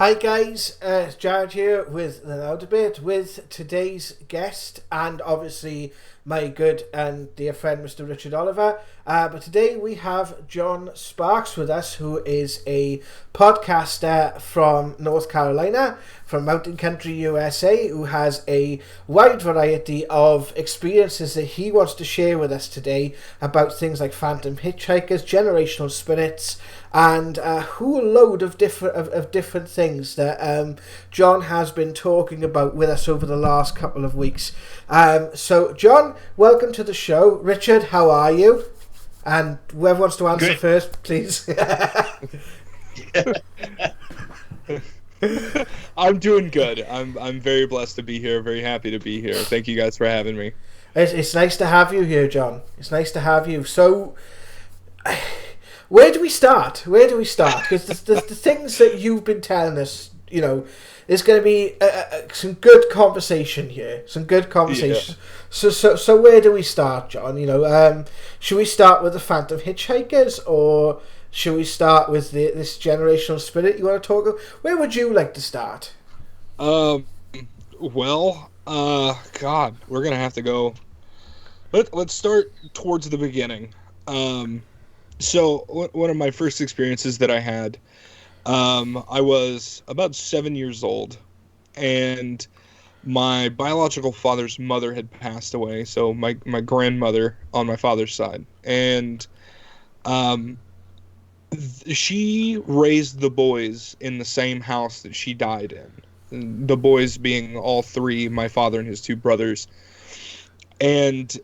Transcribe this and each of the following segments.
Hi guys, it's Jared here with the Now Debate with today's guest and obviously my good and dear friend Mr. Richard Oliver. But today we have John Sparks with us, who is a podcaster from North Carolina, from Mountain Country, USA, who has a wide variety of experiences that he wants to share with us today about things like phantom hitchhikers, generational spirits, and a whole load of different things that John has been talking about with us over the last couple of weeks. So, John, welcome to the show. Richard, how are you? And whoever wants to answer Good. first, please. I'm doing good. I'm very blessed to be here. Very happy to be here. Thank you guys for having me. It's nice to have you here, John. It's nice to have you. So, where do we start? Because the things that you've been telling us, there's going to be some good conversation here. Some good conversation. Yeah. So where do we start, John? Should we start with the Phantom Hitchhikers, or should we start with this generational spirit you want to talk about? Where would you like to start? Um. God, we're gonna have to go. Let's start towards the beginning. So one of my first experiences that I had, I was about 7 years old, and my biological father's mother had passed away. So my grandmother on my father's side, and um, she raised the boys in the same house that she died in. The boys being all three, my father and his two brothers, and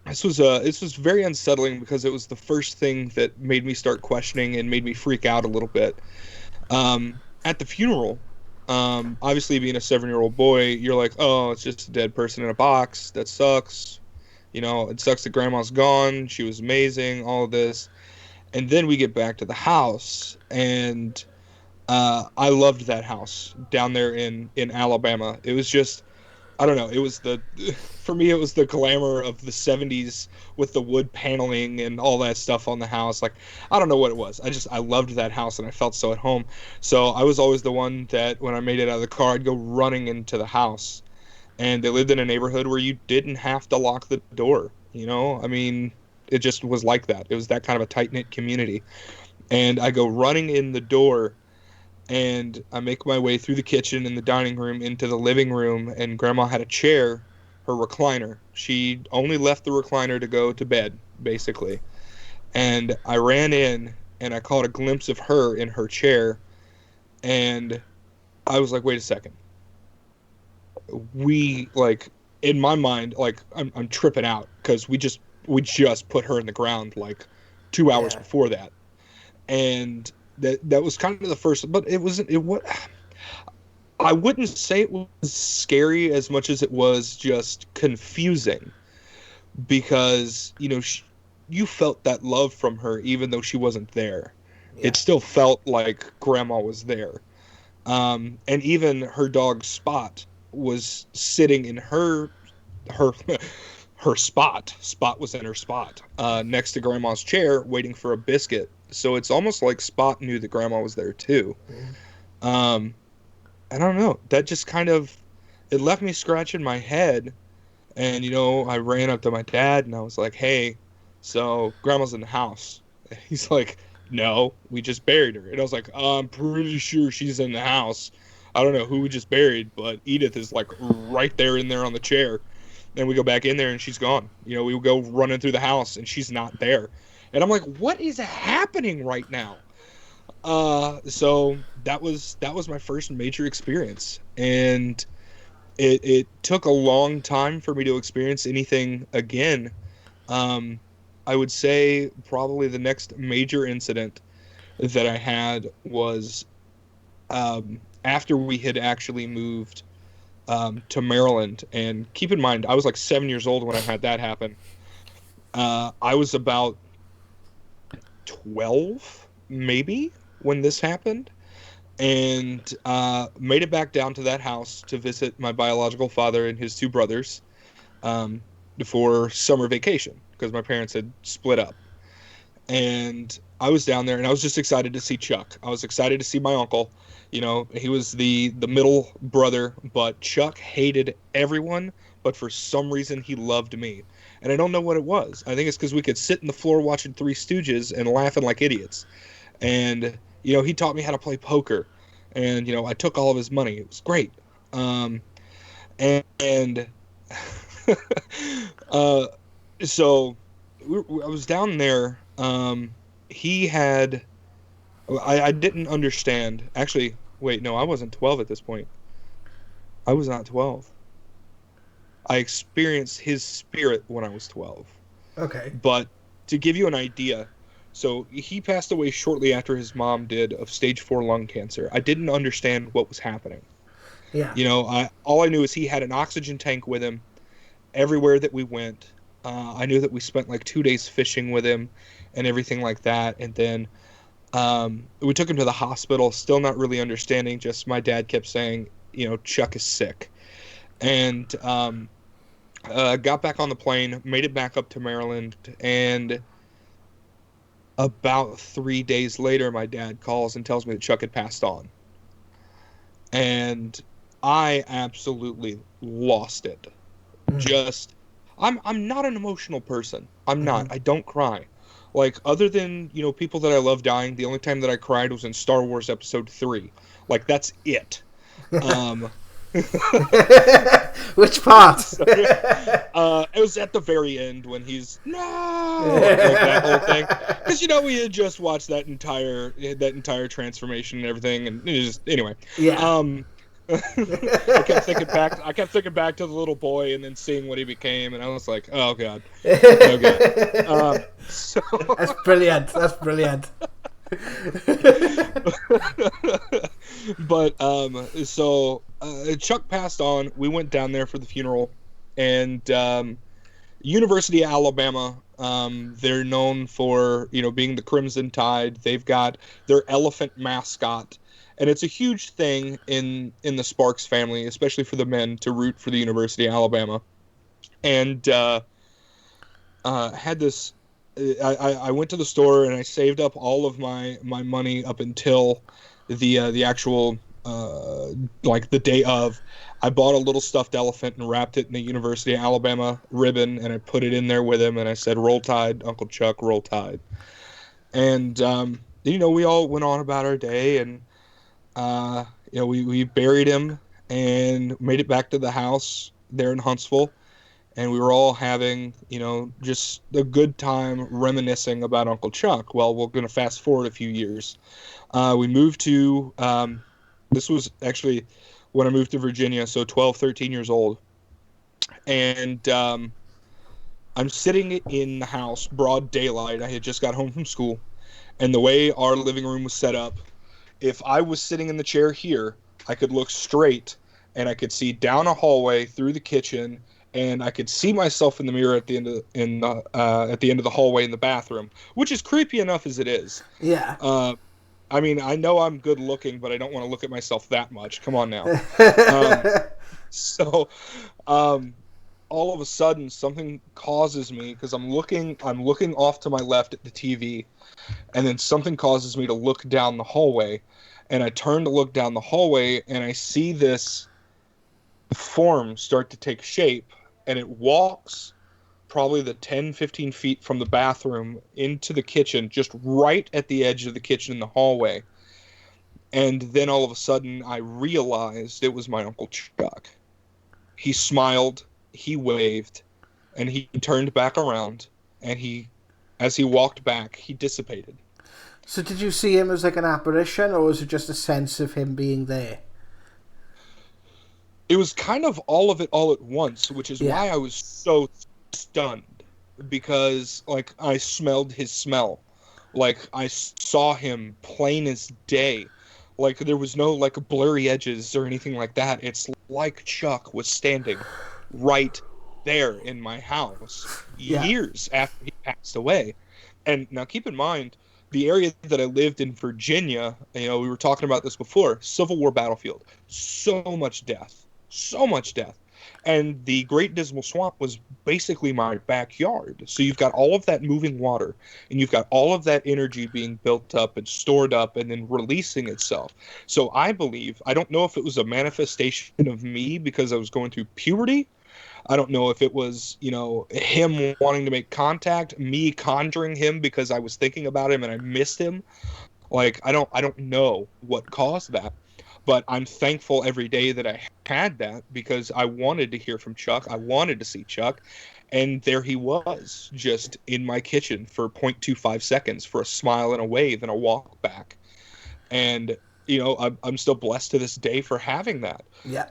this was very unsettling because it was the first thing that made me start questioning and made me freak out a little bit. At the funeral, obviously being a 7-year-old boy, you're like, oh, it's just a dead person in a box. That sucks. It sucks that grandma's gone. She was amazing. All of this, and then we get back to the house, and I loved that house down there in Alabama. It was just, I don't know. It was for me, it was the glamour of the 70s with the wood paneling and all that stuff on the house. Like, I don't know what it was. I loved that house and I felt so at home. So I was always the one that when I made it out of the car, I'd go running into the house. And they lived in a neighborhood where you didn't have to lock the door. I mean, it just was like that. It was that kind of a tight-knit community. And I go running in the door, and I make my way through the kitchen and the dining room into the living room, and Grandma had a chair, her recliner. She only left the recliner to go to bed, basically. And I ran in, and I caught a glimpse of her in her chair, and I was like, wait a second. In my mind, like, I'm tripping out because we just put her in the ground like 2 hours Yeah. before that. And that was kind of the first, but it wasn't it what I wouldn't say it was scary as much as it was just confusing, because you felt that love from her even though she wasn't there. Yeah. It still felt like grandma was there. And even her dog Spot was sitting in her her spot. Spot was in her spot, next to Grandma's chair, waiting for a biscuit. So it's almost like Spot knew that Grandma was there too. Mm. Um, I don't know. That just kind of, it left me scratching my head. And I ran up to my dad and I was like, "Hey, so Grandma's in the house." He's like, "No, we just buried her." And I was like, "I'm pretty sure she's in the house. I don't know who we just buried, but Edith is like right there in there on the chair." Then we go back in there and she's gone. We go running through the house and she's not there. And I'm like, what is happening right now? So that was my first major experience, and it took a long time for me to experience anything again. Um, I would say probably the next major incident that I had was, after we had actually moved to Maryland. And keep in mind, I was like 7 years old when I had that happen. I was about 12, maybe, when this happened, and made it back down to that house to visit my biological father and his two brothers, for summer vacation because my parents had split up. And I was down there and I was just excited to see Chuck. I was excited to see my uncle. You know, he was the middle brother, but Chuck hated everyone, but for some reason he loved me. And I don't know what it was. I think it's because we could sit in the floor watching Three Stooges and laughing like idiots. And, you know, he taught me how to play poker. And, you know, I took all of his money. It was great. Um, and uh, so I was down there. He had, I didn't understand. Actually, wait, no, I wasn't 12 at this point. I was not 12. I experienced his spirit when I was 12. Okay. But to give you an idea, so he passed away shortly after his mom did of stage 4 lung cancer. I didn't understand what was happening. Yeah. You know, all I knew is he had an oxygen tank with him everywhere that we went. I knew that we spent like 2 days fishing with him and everything like that. And then we took him to the hospital, still not really understanding. Just my dad kept saying, you know, Chuck is sick. And got back on the plane, made it back up to Maryland. And about 3 days later, my dad calls and tells me that Chuck had passed on. And I absolutely lost it. Just, I'm not an emotional person. I'm not. I don't cry. Like, other than, you know, people that I love dying, the only time that I cried was in Star Wars Episode 3. Like, that's it. Which part? It was at the very end when he's, no! Like that whole thing. Because, you know, we had just watched that entire transformation and everything, and it just, anyway. Yeah. I kept thinking back to the little boy and then seeing what he became, and I was like, oh god. So That's brilliant. That's brilliant. But so Chuck passed on. We went down there for the funeral, and University of Alabama, they're known for, you know, being the Crimson Tide. They've got their elephant mascot. And it's a huge thing in the Sparks family, especially for the men, to root for the University of Alabama. And had this. I went to the store and I saved up all of my money up until the actual like the day of. I bought a little stuffed elephant and wrapped it in the University of Alabama ribbon, and I put it in there with him, and I said, "Roll Tide, Uncle Chuck, roll Tide." And you know, we all went on about our day, and you know, we buried him and made it back to the house there in Huntsville, and we were all having, you know, just a good time reminiscing about Uncle Chuck. Well, we're going to fast forward a few years. We moved to, this was actually when I moved to Virginia, so 12, 13 years old, and I'm sitting in the house, broad daylight. I had just got home from school, and the way our living room was set up, if I was sitting in the chair here, I could look straight and I could see down a hallway through the kitchen, and I could see myself in the mirror at the end of the hallway in the bathroom, which is creepy enough as it is. Yeah. I mean, I know I'm good looking, but I don't want to look at myself that much. Come on now. So all of a sudden something causes me, because I'm looking off to my left at the TV, and then something causes me to look down the hallway, and I turn to look down the hallway, and I see this form start to take shape, and it walks probably the 10-15 feet from the bathroom into the kitchen, just right at the edge of the kitchen in the hallway. And then all of a sudden I realized it was my Uncle Chuck. He smiled, he waved, and he turned back around, and as he walked back, he dissipated. So did you see him as like an apparition, or was it just a sense of him being there? It was kind of all of it all at once, which is why I was so stunned, because like I smelled his smell. Like I saw him plain as day. Like there was no like blurry edges or anything like that. It's like Chuck was standing right there in my house years after he passed away. And now keep in mind, the area that I lived in Virginia, you know, we were talking about this before, Civil War battlefield. So much death. And the Great Dismal Swamp was basically my backyard. So you've got all of that moving water, and you've got all of that energy being built up and stored up and then releasing itself. So I believe, I don't know if it was a manifestation of me because I was going through puberty. I don't know if it was, him wanting to make contact, me conjuring him because I was thinking about him and I missed him. Like I don't know what caused that, but I'm thankful every day that I had that because I wanted to hear from Chuck. I wanted to see Chuck, and there he was, just in my kitchen for 0.25 seconds for a smile and a wave and a walk back. And I'm still blessed to this day for having that. Yeah.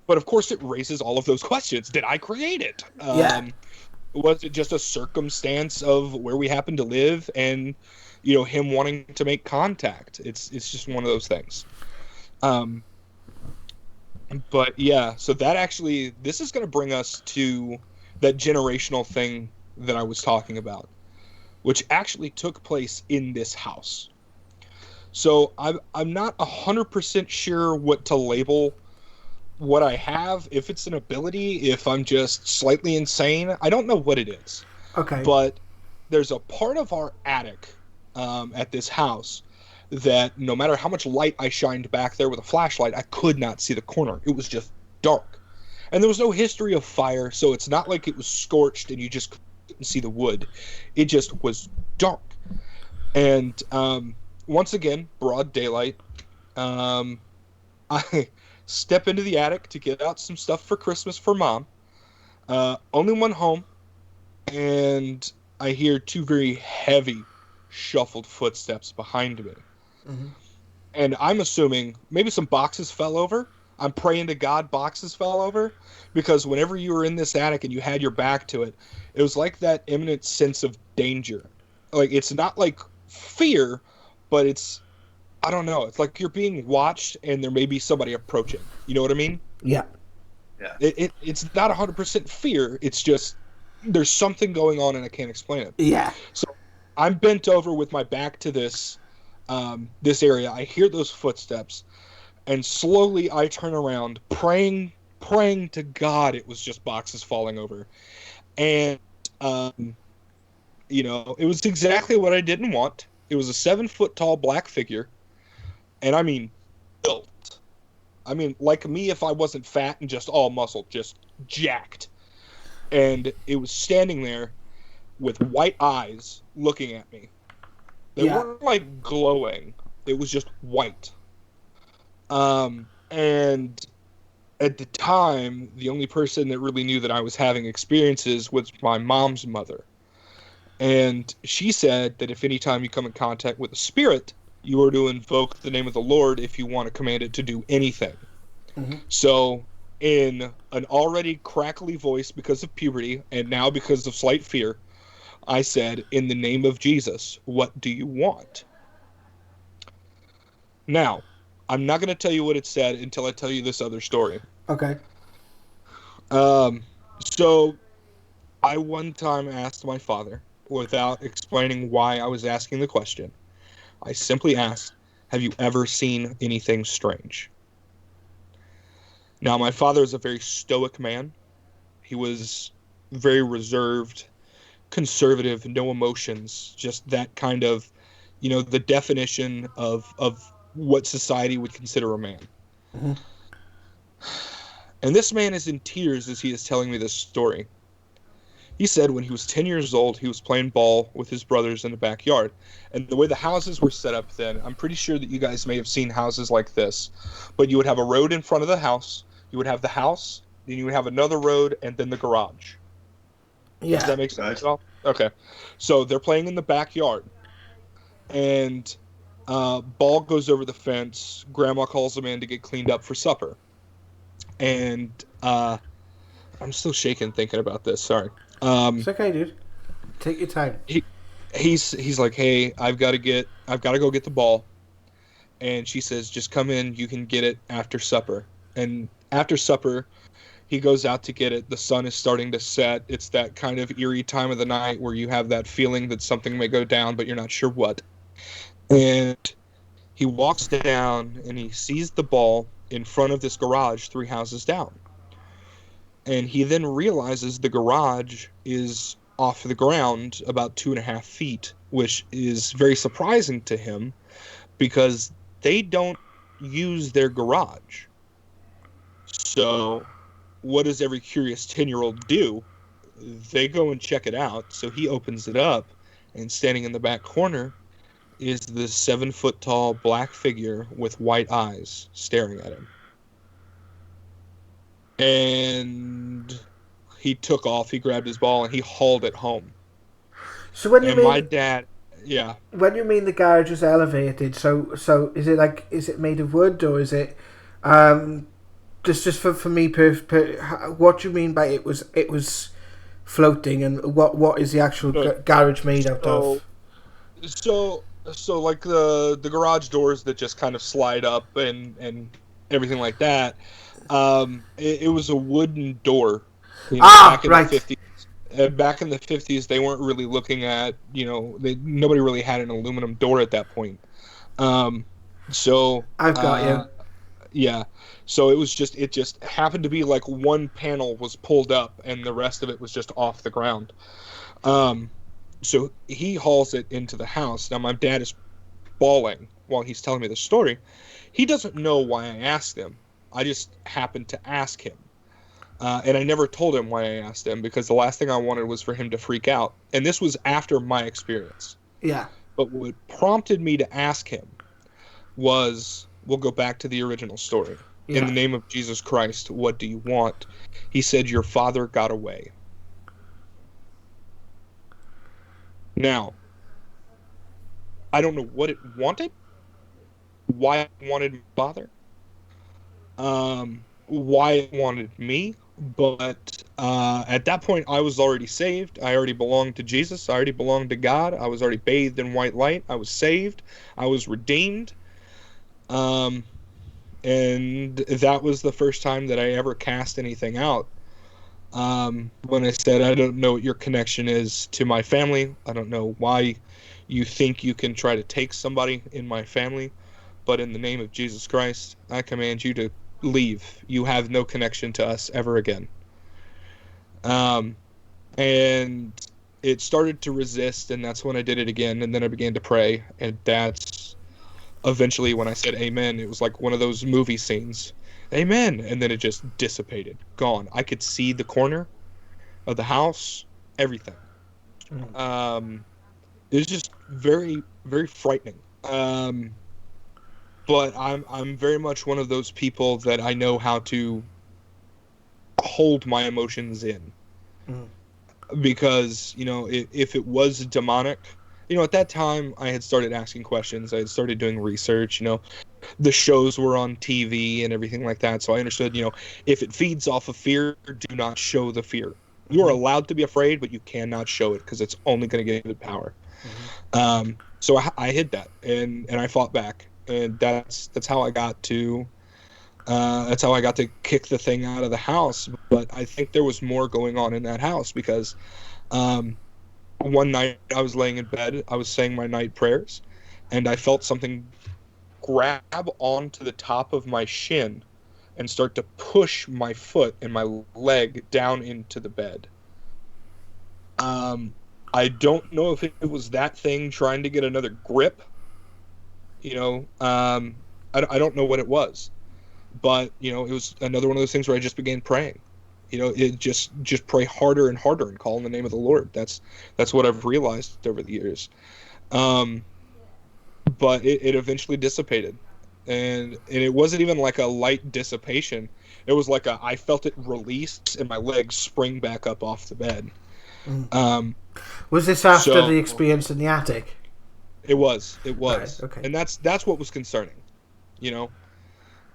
But of course, it raises all of those questions. Did I create it? Yeah. Was it just a circumstance of where we happen to live and him wanting to make contact? It's just one of those things. But yeah, so that actually, this is going to bring us to that generational thing that I was talking about, which actually took place in this house. So I'm not 100% sure what to label what I have, if it's an ability, if I'm just slightly insane. I don't know what it is. Okay. But there's a part of our attic at this house that no matter how much light I shined back there with a flashlight, I could not see the corner. It was just dark. And there was no history of fire, so it's not like it was scorched and you just couldn't see the wood. It just was dark. And once again, broad daylight. I step into the attic to get out some stuff for Christmas for Mom. Only one home, and I hear two very heavy, shuffled footsteps behind me. Mm-hmm. And I'm assuming maybe some boxes fell over. I'm praying to God boxes fell over, because whenever you were in this attic and you had your back to it, it was like that imminent sense of danger. Like, it's not like fear, but I don't know. It's like you're being watched and there may be somebody approaching. You know what I mean? Yeah. Yeah. It's not 100% fear. It's just there's something going on and I can't explain it. Yeah. So I'm bent over with my back to this area. I hear those footsteps, and slowly I turn around, praying to God it was just boxes falling over. And it was exactly what I didn't want. It was a 7-foot tall black figure. And I mean, built. I mean, like me if I wasn't fat and just all muscle, just jacked. And it was standing there with white eyes looking at me. They weren't like glowing. It was just white. And at the time, the only person that really knew that I was having experiences was my mom's mother. And she said that if any time you come in contact with a spirit, you are to invoke the name of the Lord if you want to command it to do anything. Mm-hmm. So, in an already crackly voice because of puberty, and now because of slight fear, I said, in the name of Jesus, what do you want? Now, I'm not going to tell you what it said until I tell you this other story. Okay. So, I one time asked my father, without explaining why I was asking the question, I simply asked, have you ever seen anything strange? Now, my father is a very stoic man. He was very reserved, conservative, no emotions, just that kind of, the definition of what society would consider a man. Mm-hmm. And this man is in tears as he is telling me this story. He said when he was 10 years old, he was playing ball with his brothers in the backyard. And the way the houses were set up then, I'm pretty sure that you guys may have seen houses like this. But you would have a road in front of the house, you would have the house, then you would have another road, and then the garage. Yeah. Does that make sense at all? Okay. So they're playing in the backyard. And ball goes over the fence. Grandma calls him in to get cleaned up for supper. And I'm still shaking thinking about this. Sorry. It's okay, dude. Take your time. He's like, hey, I've got to go get the ball. And she says, just come in. You can get it after supper. And after supper, he goes out to get it. The sun is starting to set. It's that kind of eerie time of the night where you have that feeling that something may go down, but you're not sure what. And he walks down and he sees the ball in front of this garage 3 houses down. And he then realizes the garage is off the ground about 2.5 feet, which is very surprising to him because they don't use their garage. So, what does every curious 10-year-old do? They go and check it out. So he opens it up, and standing in the back corner is this 7 foot tall black figure with white eyes staring at him. And he took off, he grabbed his ball, and he hauled it home. So when you And my mean dad, yeah. when you mean the garage is elevated, so is it like, is it made of wood, or is it um just for me what do you mean by it was floating, and what is the actual No, garage made out so of? so like the garage doors that just kind of slide up and everything like that. It was a wooden door. Ah, Back in the right. 50s. Back in the 50s, they weren't really looking at, nobody really had an aluminum door at that point. Um, so, I've got you. yeah. So it just happened to be like one panel was pulled up and the rest of it was just off the ground. Um, so he hauls it into the house. Now, my dad is bawling while he's telling me the story. He doesn't know why I asked him. I just happened to ask him. And I never told him why I asked him because the last thing I wanted was for him to freak out. And this was after my experience. Yeah. But what prompted me to ask him was, we'll go back to the original story. In Yeah. the name of Jesus Christ, what do you want? He said, your father got away. Now, I don't know what it wanted, why it wanted my father, why it wanted me, but at that point I was already saved. I already belonged to Jesus. I already belonged to God. I was already bathed in white light. I was saved. I was redeemed. Um, and that was the first time that I ever cast anything out. When I said, I don't know what your connection is to my family. I don't know why you think you can try to take somebody in my family, but in the name of Jesus Christ, I command you to leave. You have no connection to us ever again. Um, and it started to resist, and that's when I did it again, and then I began to pray, and that's eventually when I said amen. It was like one of those movie scenes. Amen. And then it just dissipated, gone. I could see the corner of the house, everything. Mm. It was just very, very frightening. But I'm very much one of those people that I know how to hold my emotions in, Mm. because if it was demonic, at that time I had started asking questions. I had started doing research. The shows were on TV and everything like that, so I understood. If it feeds off of fear, do not show the fear. You are Mm-hmm. allowed to be afraid, but you cannot show it because it's only going to give it power. Mm-hmm. So I hid that, and I fought back, and that's how I got to kick the thing out of the house. But I think there was more going on in that house because um, one night I was laying in bed, I was saying my night prayers, and I felt something grab onto the top of my shin and start to push my foot and my leg down into the bed. Um, I don't know if it was that thing trying to get another grip. I don't know what it was, but it was another one of those things where I just began praying. It just pray harder and harder and call in the name of the Lord. That's what I've realized over the years. Um, but it eventually dissipated, and it wasn't even like a light dissipation. It was like I felt it release and my legs spring back up off the bed. Mm. Um, Was this after so the experience in the attic? it was, Right. Okay. and that's what was concerning. You know,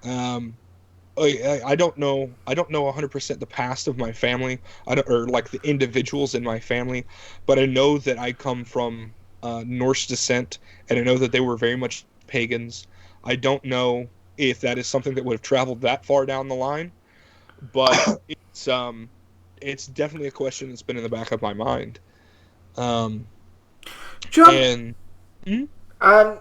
um, I don't know 100% the past of my family, or like the individuals in my family, but I know that I come from Norse descent, and I know that they were very much pagans. I don't know if that is something that would have traveled that far down the line, but it's definitely a question that's been in the back of my mind. Um, John, and Mhm. um,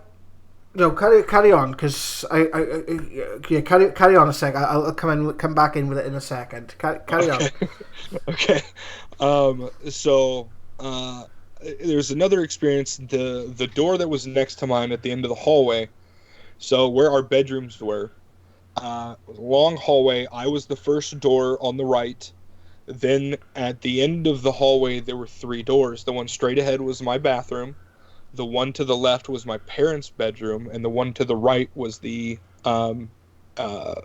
No, carry on, because yeah, carry on a sec. I'll come back in with it in a second. Carry on. Okay. Okay. So there's another experience. The door that was next to mine at the end of the hallway. So where our bedrooms were, long hallway. I was the first door on the right. Then at the end of the hallway, there were three doors. The one straight ahead was my bathroom. The one to the left was my parents' bedroom, and the one to the right was the uh,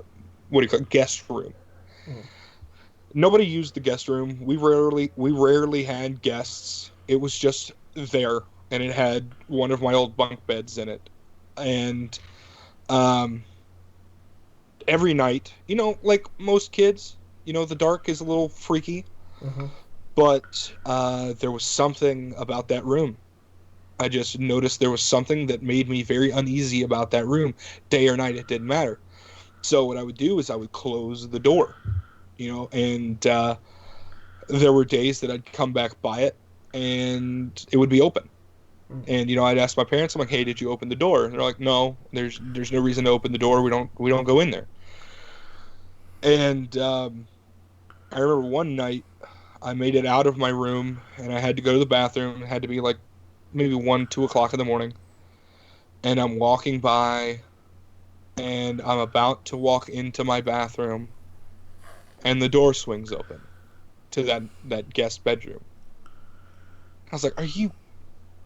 what do you call it, guest room. Mm. Nobody used the guest room. We rarely had guests. It was just there, and it had one of my old bunk beds in it. And um, every night, like most kids, the dark is a little freaky, Mm-hmm. but there was something about that room. I just noticed there was something that made me very uneasy about that room. Day or night, it didn't matter. So what I would do is I would close the door, and there were days that I'd come back by it and it would be open. Mm. And I'd ask my parents, I'm like, "Hey, did you open the door?" And they're like, "No, there's no reason to open the door. We don't go in there." And I remember one night I made it out of my room and I had to go to the bathroom. It had to be like maybe 1, 2 o'clock in the morning. And I'm walking by and I'm about to walk into my bathroom and the door swings open to that guest bedroom. I was like, "Are you,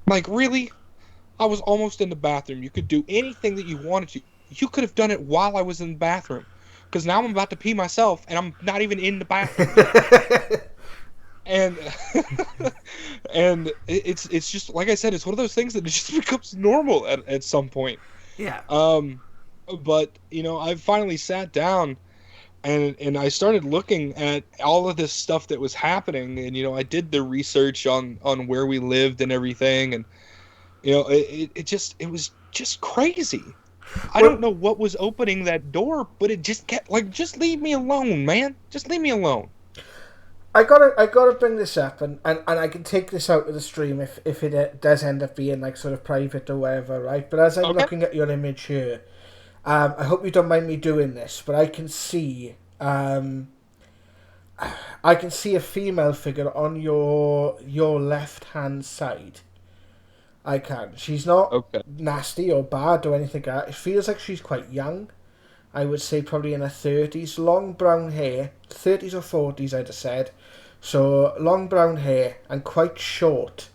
like, really?" I was almost in the bathroom. You could do anything that you wanted to. You could have done it while I was in the bathroom. Because now I'm about to pee myself and I'm not even in the bathroom yet. And and it's just like I said, it's one of those things that it just becomes normal at some point. Yeah. But I finally sat down and I started looking at all of this stuff that was happening, and I did the research on where we lived and everything, and it was just crazy. I Well, don't know what was opening that door, but it just kept like, just leave me alone, man. Just leave me alone. I gotta bring this up, and I can take this out of the stream if it does end up being like sort of private or whatever, right? But as I'm Okay. looking at your image here, I hope you don't mind me doing this, but I can see a female figure on your left hand side. I can. She's not Okay. nasty or bad or anything like that. It feels like she's quite young. I would say probably in her 30s, long brown hair, 30s or 40s I'd have said. So long brown hair and quite short,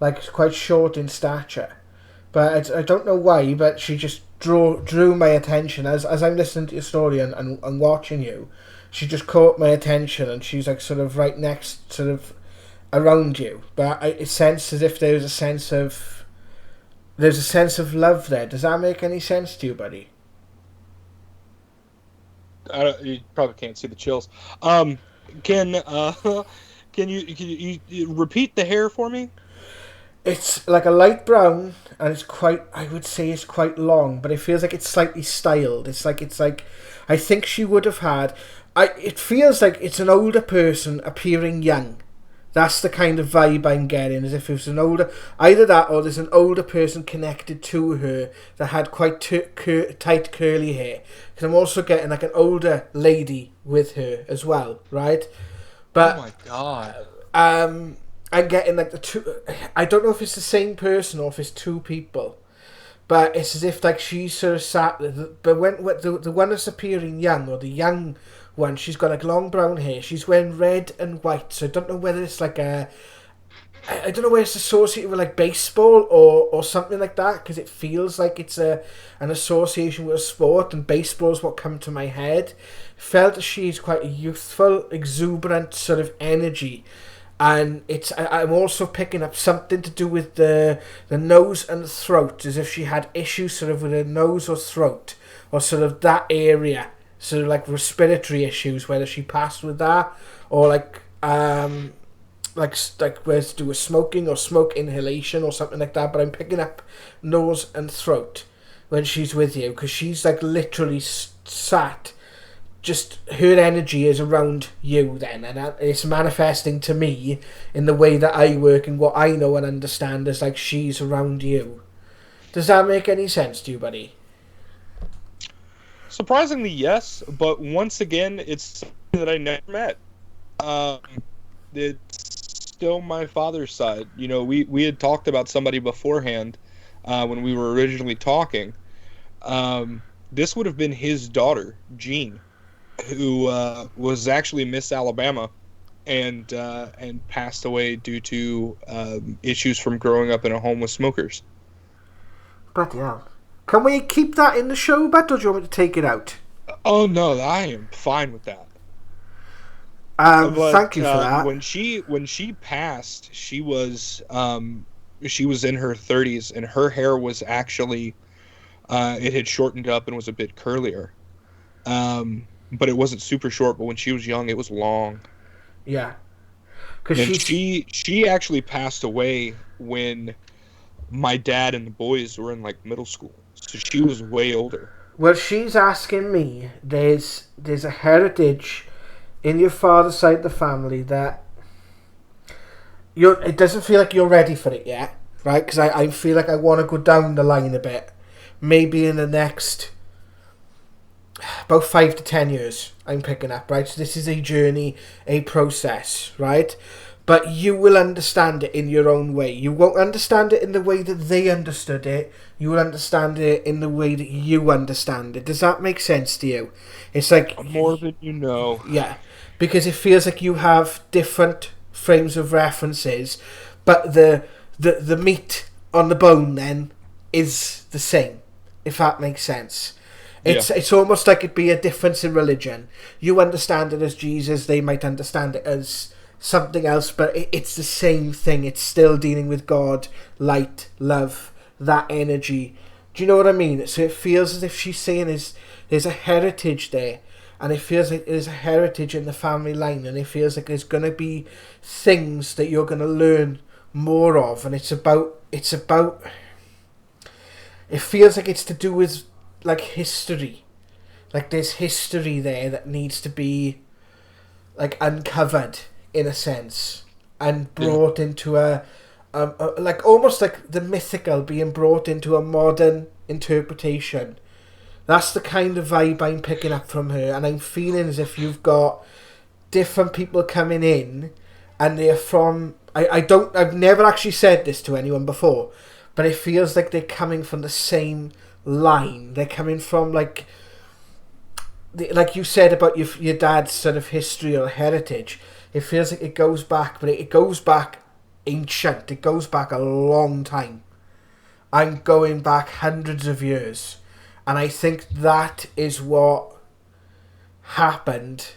like quite short in stature. But I don't know why, but she just drew my attention as I'm listening to your story and watching you. She just caught my attention, and she's like sort of right next, sort of around you. But it sense as if there's a sense of love there. Does that make any sense to you, buddy? You probably can't see the chills. Um, can you repeat the hair for me? It's like a light brown, and I would say it's quite long, but it feels like it's slightly styled. It's like, I think she would have had, it feels like it's an older person appearing young. That's the kind of vibe I'm getting, as if it was either that or there's an older person connected to her that had quite tight curly hair. Because I'm also getting like an older lady with her as well, right? Oh But my God. I'm getting like the two. I don't know if it's the same person or if it's two people, but it's as if like she sort of sat. But when the one that's appearing young, or the young one, she's got like long brown hair. She's wearing red and white, so I don't know whether it's like I don't know whether it's associated with like baseball or something like that, because it feels like it's an association with a sport, and baseball is what come to my head. Felt that she's quite a youthful, exuberant sort of energy. And I'm also picking up something to do with the nose and the throat, as if she had issues sort of with her nose or throat, or sort of that area, sort of like respiratory issues, whether she passed with that, or like where to do with smoking or smoke inhalation or something like that. But I'm picking up nose and throat when she's with you, because she's like literally sat, just her energy is around you then, and it's manifesting to me in the way that I work and what I know and understand as like she's around you. Does that make any sense to you, buddy? Surprisingly, yes, but once again, it's something that I never met. Um, it's still my father's side. You know, we had talked about somebody beforehand when we were originally talking. This would have been his daughter, Jean, who was actually Miss Alabama and passed away due to issues from growing up in a home with smokers. Bloody hell. Can we keep that in the show, bud, or do you want me to take it out? Oh no, I am fine with that. Thank But you for that. when she passed, she was in her 30s, and her hair was actually it had shortened up and was a bit curlier. But it wasn't super short. But when she was young, it was long. Yeah. Because And she's... she actually passed away when my dad and the boys were in like middle school. So she was way older. Well, she's asking me, there's a heritage in your father's side of the family that it doesn't feel like you're ready for it yet, right? Because I feel like I want to go down the line a bit. Maybe in the next about 5 to 10 years, I'm picking up, right? So this is a journey, a process, right? But you will understand it in your own way. You won't understand it in the way that they understood it. You will understand it in the way that you understand it. Does that make sense to you? It's like... More than you know. Yeah, because it feels like you have different frames of references, but the meat on the bone then is the same, if that makes sense. It's almost like it'd be a difference in religion. You understand it as Jesus, they might understand it as something else, but it's the same thing. It's still dealing with God, light, love, that energy. Do you know what I mean? So it feels as if she's saying there's a heritage there, and it feels like there's a heritage in the family line, and it feels like there's going to be things that you're going to learn more of, and it's about it feels like it's to do with like history. Like there's history there that needs to be like uncovered in a sense and brought into a like almost like the mythical being brought into a modern interpretation. That's the kind of vibe I'm picking up from her, and I'm feeling as if you've got different people coming in, and they're from... I've never actually said this to anyone before, but it feels like they're coming from the same line. They're coming from like you said about your dad's sort of history or heritage. It feels like it goes back, but it goes back ancient. It goes back a long time. I'm going back hundreds of years. And I think that is what happened.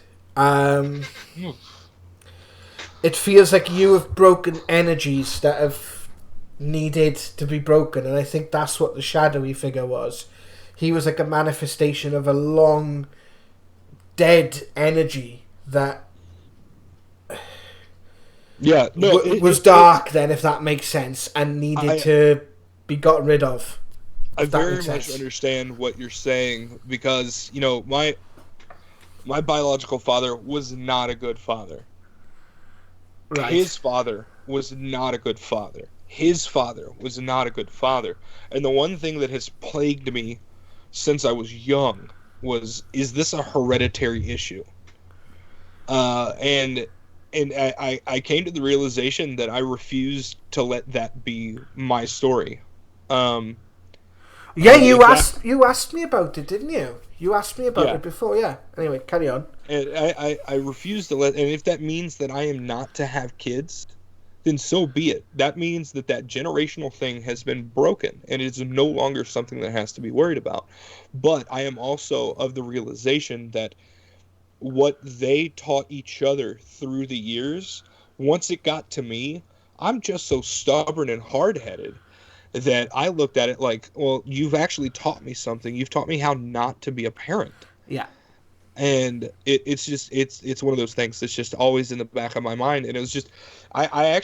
It feels like you have broken energies that have needed to be broken. And I think that's what the shadowy figure was. He was like a manifestation of a long dead energy that was dark then, if that makes sense, and needed to be got rid of. I very much understand what you're saying, because, you know, my biological father was not a good father. Right. His father was not a good father. His father was not a good father. And the one thing that has plagued me since I was young is this a hereditary issue? And I came to the realization that I refused to let that be my story. Yeah, you asked me about it, didn't you? You asked me about it before, yeah. Anyway, carry on. And I refuse to let... And if that means that I am not to have kids, then so be it. That means that generational thing has been broken, and it is no longer something that has to be worried about. But I am also of the realization that what they taught each other through the years, once it got to me, I'm just so stubborn and hard-headed that I looked at it like, well, you've actually taught me something. You've taught me how not to be a parent. Yeah. And it's one of those things that's just always in the back of my mind. And it was just, I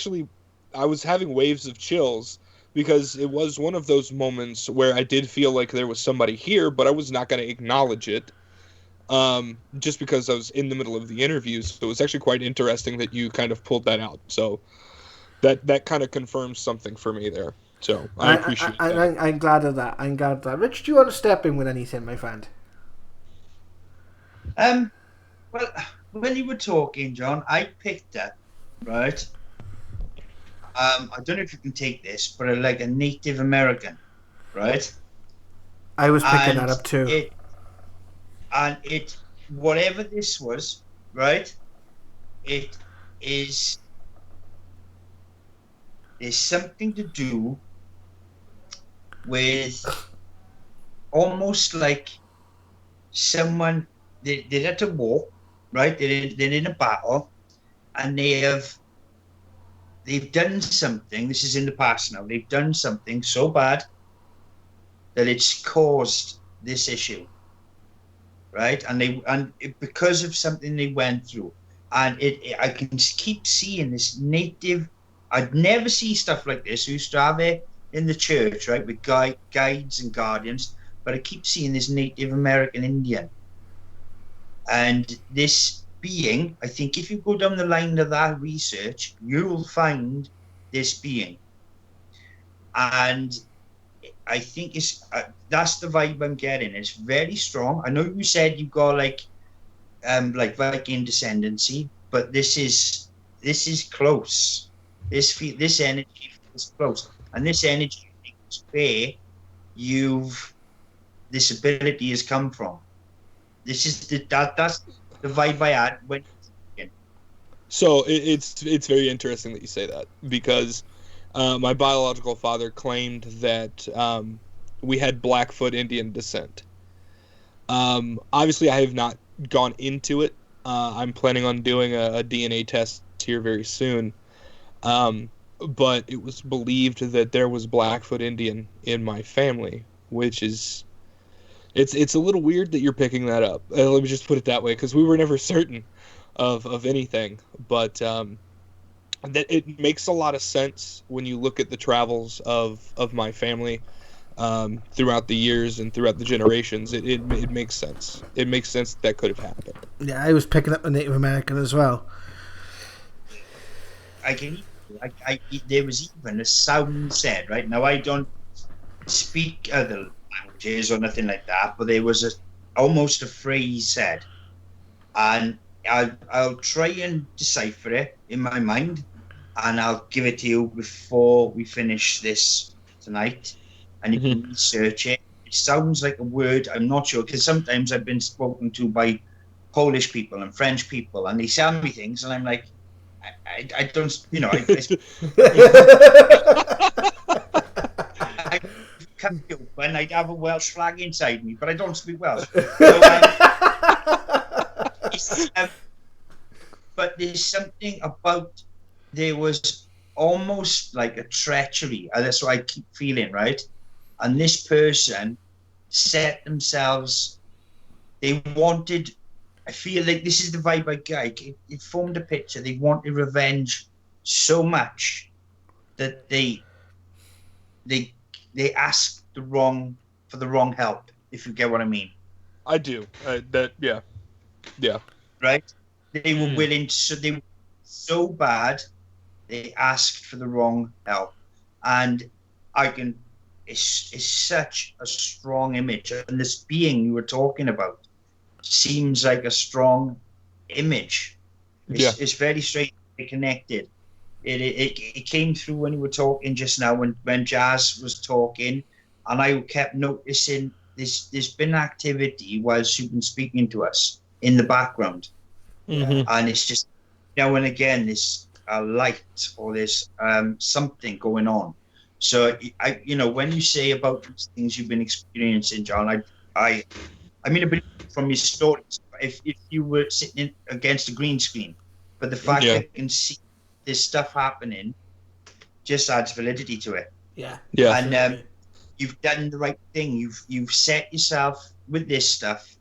was having waves of chills, because it was one of those moments where I did feel like there was somebody here, but I was not going to acknowledge it. Just because I was in the middle of the interview. So it was actually quite interesting that you kind of pulled that out. So that kind of confirms something for me there. So I appreciate that. I'm glad of that. I'm glad of that. Rich, do you want to step in with anything, my friend? Um, well, when you were talking, John, I picked up, right? I don't know if you can take this, but like a Native American, right? I was picking that And up too. it whatever this was, right? It is there's something to do with almost like someone they're at a war, right? They're in a battle, and they've done something. This is in the past now. They've done something so bad that it's caused this issue, right? Because of something they went through, and I can keep seeing this native. I'd never see stuff like this. We used to have it in the church, right, with guides and guardians, but I keep seeing this Native American Indian, and this being. I think if you go down the line of that research, you'll find this being, and I think that's the vibe I'm getting. It's very strong. I know you said you got like Viking descendancy, but this is close. This energy is close, and this energy is where you've this ability has come from. This is that's the vibe I had when. So it's very interesting that you say that because my biological father claimed that we had Blackfoot Indian descent. Obviously, I have not gone into it. I'm planning on doing a DNA test here very soon. But it was believed that there was Blackfoot Indian in my family, which is it's a little weird that you're picking that up. Let me just put it that way, because we were never certain of anything, but that it makes a lot of sense when you look at the travels of my family throughout the years and throughout the generations. It makes sense. It makes sense that could have happened. Yeah, I was picking up the Native American as well. I can. There was even a sound said, right now. I don't speak other languages or nothing like that, but there was almost a phrase said, and I'll try and decipher it in my mind, and I'll give it to you before we finish this tonight, and you can research it. It sounds like a word. I'm not sure, because sometimes I've been spoken to by Polish people and French people, and they tell me things, and I'm like, I don't, I cut you open, I'd have a Welsh flag inside me, but I don't speak Welsh. So, but there's something about there was almost like a treachery. That's what I keep feeling, right? And this person set themselves. They wanted. I feel like this is the vibe I get. It formed a picture. They wanted revenge so much that they asked for the wrong help. If you get what I mean. I do. Yeah. Right. They were willing. So they were so bad. They asked for the wrong help, and I can. It's such a strong image, and this being you were talking about seems like a strong image. It's very straight connected. It came through when you were talking just now, when Jazz was talking, and I kept noticing there's been activity whilst you've been speaking to us in the background, and it's just now and again this light or there's something going on. So when you say about these things you've been experiencing, John, I mean, I believe from your stories, if you were sitting against a green screen, but the fact that you can see this stuff happening just adds validity to it. Yeah. And you've done the right thing. You've set yourself with this stuff.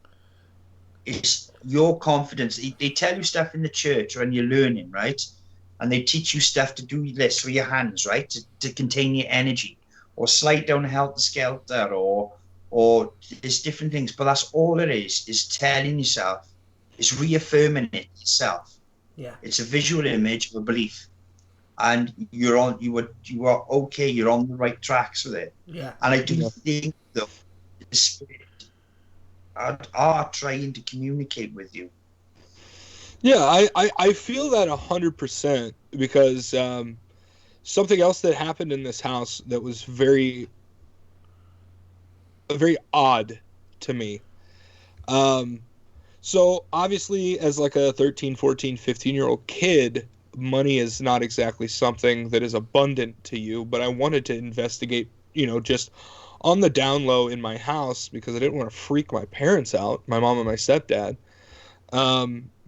It's your confidence. They tell you stuff in the church when you're learning, right? And they teach you stuff to do this with your hands, right? To contain your energy, or slide down a helter skelter, or there's different things. But that's all it is telling yourself, is reaffirming it yourself. Yeah. It's a visual image of a belief. and you are okay. You're on the right tracks with it. Yeah. And I do Yeah. think though the spirit are trying to communicate with you. Yeah, I feel that 100% because something else that happened in this house that was very odd to me. Um, so obviously as like a 13, 14, 15-year-old kid, money is not exactly something that is abundant to you, but I wanted to investigate, just on the down low in my house because I didn't want to freak my parents out, my mom and my stepdad.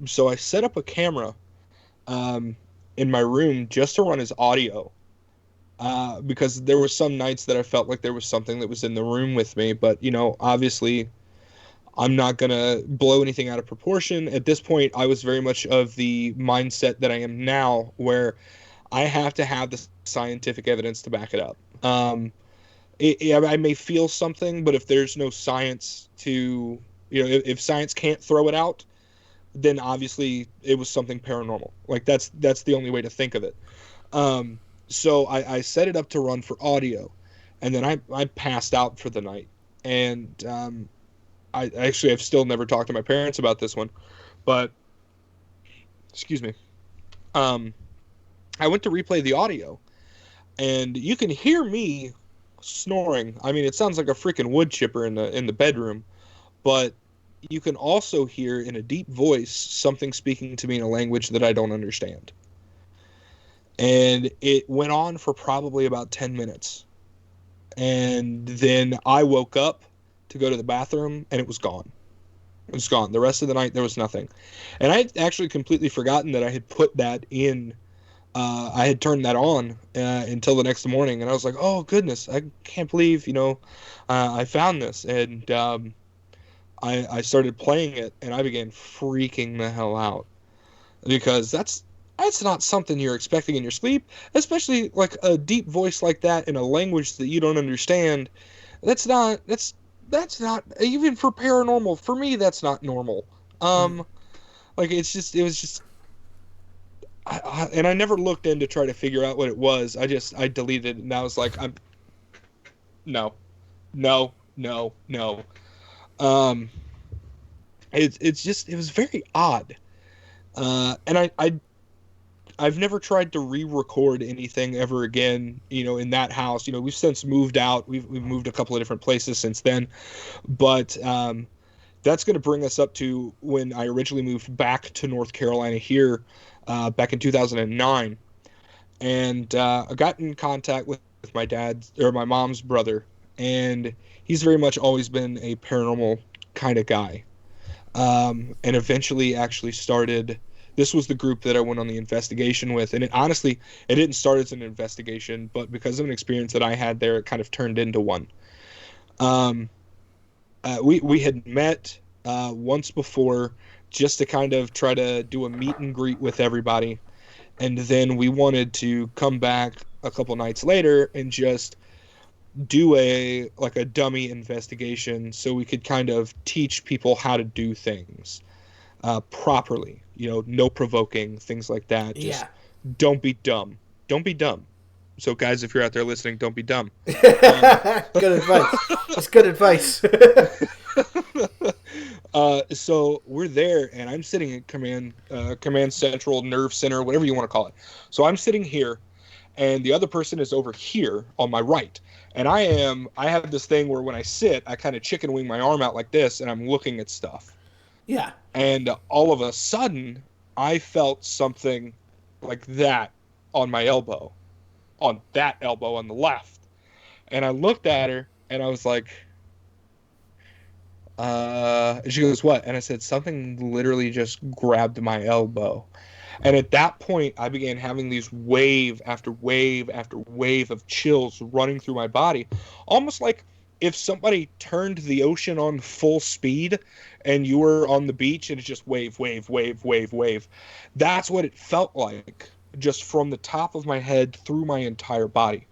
So I set up a camera um, in my room just to run as audio. Because there were some nights that I felt like there was something that was in the room with me, but obviously I'm not gonna blow anything out of proportion. At this point, I was very much of the mindset that I am now, where I have to have the scientific evidence to back it up. I may feel something, but if there's no science to, if science can't throw it out, then obviously it was something paranormal. Like that's the only way to think of it. Um, so I set it up to run for audio, and then I passed out for the night. And I actually I've still never talked to my parents about this one, but excuse me. Um, I went to replay the audio, and you can hear me snoring. I mean, it sounds like a freaking wood chipper in the bedroom, but you can also hear in a deep voice something speaking to me in a language that I don't understand. And it went on for probably about 10 minutes. And then I woke up to go to the bathroom and it was gone. It was gone. The rest of the night there was nothing. And I had actually completely forgotten that I had put that in. I had turned that on until the next morning, and I was like, "Oh goodness, I can't believe I found this." And I started playing it, and I began freaking the hell out because that's not something you're expecting in your sleep, especially like a deep voice like that in a language that you don't understand. That's not even for paranormal. For me, that's not normal. Mm. Like it was just and I never looked in to try to figure out what it was. I deleted it and I was like, I'm no, no, no, no. Um, it was very odd. And I've never tried to re-record anything ever again. In that house. We've since moved out. We've moved a couple of different places since then, but that's going to bring us up to when I originally moved back to North Carolina here, back in 2009. And I got in contact with my dad's or my mom's brother, and he's very much always been a paranormal kind of guy. And eventually actually started. This was the group that I went on the investigation with, and it didn't start as an investigation, but because of an experience that I had there, it kind of turned into one. Um, we had met once before just to kind of try to do a meet and greet with everybody, and then we wanted to come back a couple nights later and just do a dummy investigation so we could kind of teach people how to do things properly. No provoking, things like that. Just Yeah. don't be dumb. Don't be dumb. So guys, if you're out there listening, don't be dumb. Good advice. That's good advice. So we're there, and I'm sitting in command central, nerve center, whatever you want to call it. So I'm sitting here, and the other person is over here on my right. And I have this thing where when I sit, I kind of chicken wing my arm out like this, and I'm looking at stuff. Yeah. And all of a sudden, I felt something like that on my elbow, on that elbow on the left. And I looked at her, and I was like, and she goes, "What?" And I said, "Something literally just grabbed my elbow." And at that point, I began having these wave after wave after wave of chills running through my body, almost like if somebody turned the ocean on full speed and you were on the beach and it's just wave, wave, wave, wave, wave. That's what it felt like, just from the top of my head through my entire body.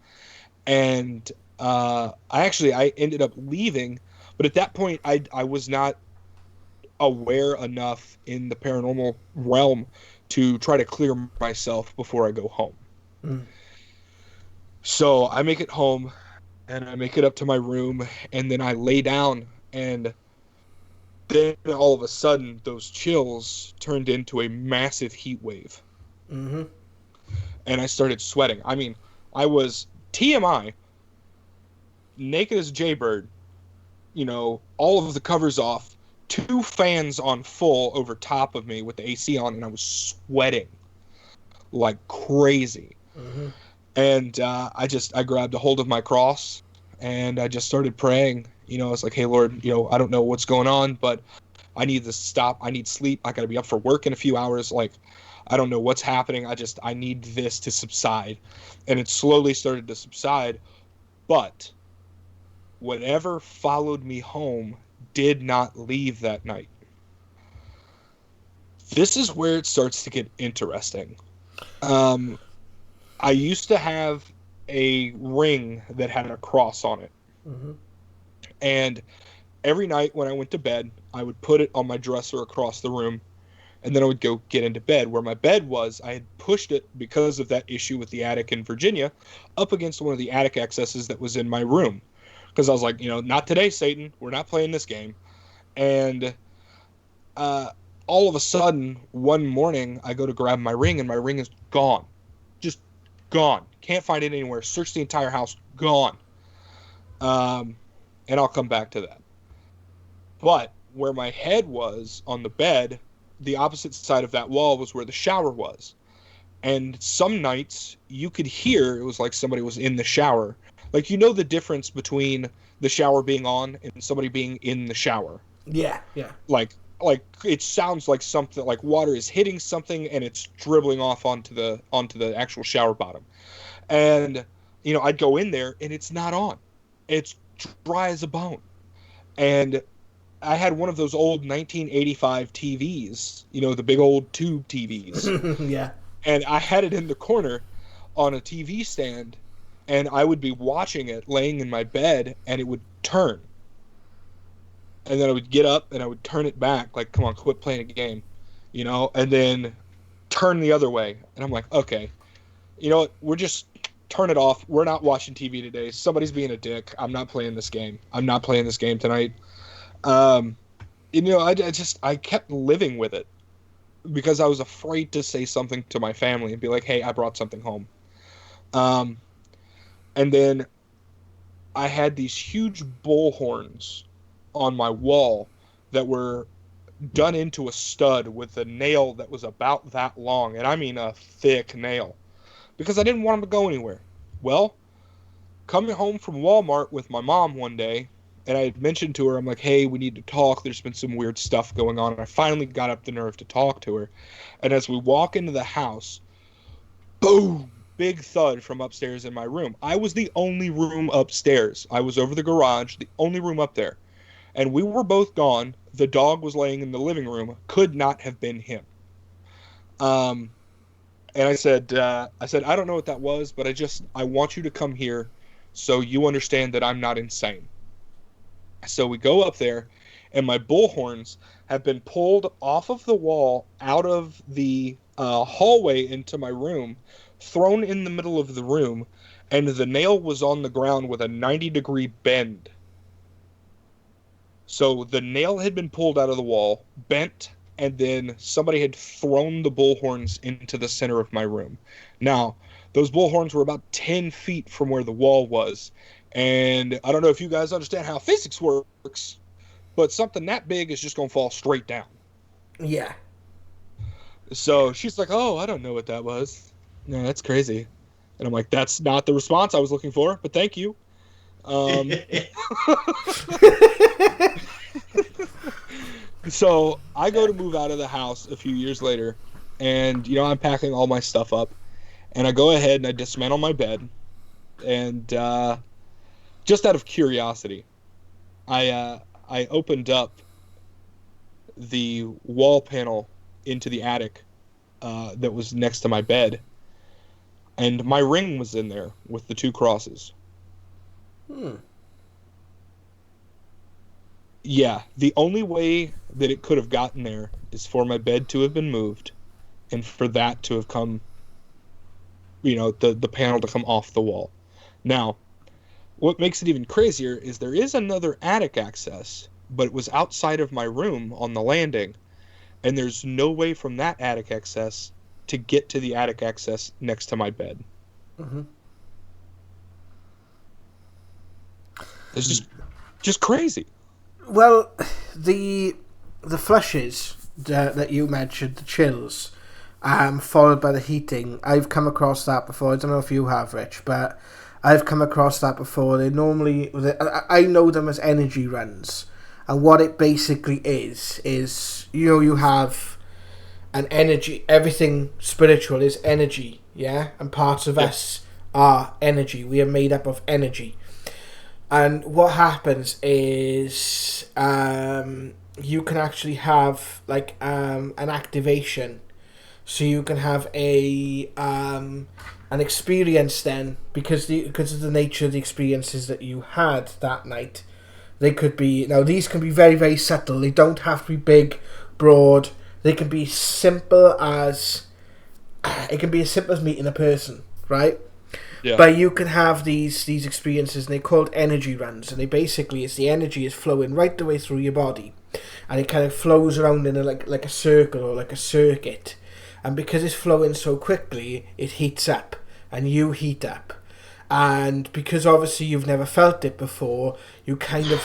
And I ended up leaving, but at that point, I was not aware enough in the paranormal realm to try to clear myself before I go home. Mm. So I make it home, and I make it up to my room, and then I lay down, and then all of a sudden, those chills turned into a massive heat wave, Mm-hmm. and I started sweating. I mean, I was TMI, naked as a jaybird, all of the covers off, two fans on full over top of me with the AC on, and I was sweating like crazy. Mm-hmm. And I grabbed a hold of my cross, and I just started praying. I was like, hey, Lord, I don't know what's going on, but I need this to stop. I need sleep. I got to be up for work in a few hours. Like, I don't know what's happening. I need this to subside. And it slowly started to subside. But whatever followed me home did not leave that night. This is where it starts to get interesting. Um, I used to have a ring that had a cross on it. Mm-hmm. And every night when I went to bed, I would put it on my dresser across the room, and then I would go get into bed. Where my bed was, I had pushed it because of that issue with the attic in Virginia up against one of the attic accesses that was in my room. Because I was like, not today, Satan. We're not playing this game. And all of a sudden, one morning, I go to grab my ring, and my ring is gone. Just gone. Can't find it anywhere. Search the entire house. Gone. And I'll come back to that. But where my head was on the bed, the opposite side of that wall was where the shower was. And some nights you could hear it was like somebody was in the shower. Like, the difference between the shower being on and somebody being in the shower. Yeah, yeah. Like it sounds like something like water is hitting something and it's dribbling off onto the actual shower bottom. And I'd go in there and it's not on. It's dry as a bone. And I had one of those old 1985 TVs, the big old tube TVs. Yeah. And I had it in the corner on a TV stand, and I would be watching it laying in my bed, and it would turn. And then I would get up and I would turn it back, like, come on, quit playing a game, and then turn the other way. And I'm like, okay, you know what? We're just turn it off. We're not watching TV today. Somebody's being a dick. I'm not playing this game. I'm not playing this game tonight. I kept living with it because I was afraid to say something to my family and be like, hey, I brought something home. And then I had these huge bull horns on my wall that were done into a stud with a nail that was about that long. And I mean a thick nail, because I didn't want them to go anywhere. Well, coming home from Walmart with my mom one day, and I had mentioned to her, I'm like, hey, we need to talk. There's been some weird stuff going on. And I finally got up the nerve to talk to her. And as we walk into the house, boom, big thud from upstairs in my room. I was the only room upstairs. I was over the garage, the only room up there. And we were both gone. The dog was laying in the living room. Could not have been him. And I said, I don't know what that was, but I want you to come here so you understand that I'm not insane. So we go up there, and my bullhorns have been pulled off of the wall, out of the hallway into my room, thrown in the middle of the room, and the nail was on the ground with a 90-degree bend. So the nail had been pulled out of the wall, bent, and then somebody had thrown the bullhorns into the center of my room. Now, those bullhorns were about 10 feet from where the wall was. And I don't know if you guys understand how physics works, but something that big is just going to fall straight down. Yeah. So she's like, oh, I don't know what that was. No, that's crazy. And I'm like, that's not the response I was looking for, but thank you. So I go to move out of the house a few years later, and, I'm packing all my stuff up, and I go ahead and I dismantle my bed, and just out of curiosity, I opened up the wall panel into the attic that was next to my bed, and my ring was in there with the two crosses. Yeah, the only way that it could have gotten there is for my bed to have been moved, and for that to have come the panel to come off the wall. Now, what makes it even crazier is there is another attic access, but it was outside of my room on the landing, and there's no way from that attic access to get to the attic access next to my bed. Mm-hmm. It's just crazy. Well, the flushes that you mentioned, the chills, followed by the heating. I've come across that before. I don't know if you have, Rich, but I've come across that before. I know them as energy runs, and what it basically is you have an energy. Everything spiritual is energy, yeah, and parts of us are energy. We are made up of energy. And what happens is you can actually have like an activation, so you can have an experience then because of the nature of the experiences that you had that night. These can be very, very subtle. They don't have to be big, broad. They can be simple as meeting a person, right? Yeah. But you can have these experiences, and they're called energy runs, and it's the energy is flowing right the way through your body, and it kind of flows around in like a circle or like a circuit, and because it's flowing so quickly, it heats up, and you heat up, and because obviously you've never felt it before, you kind of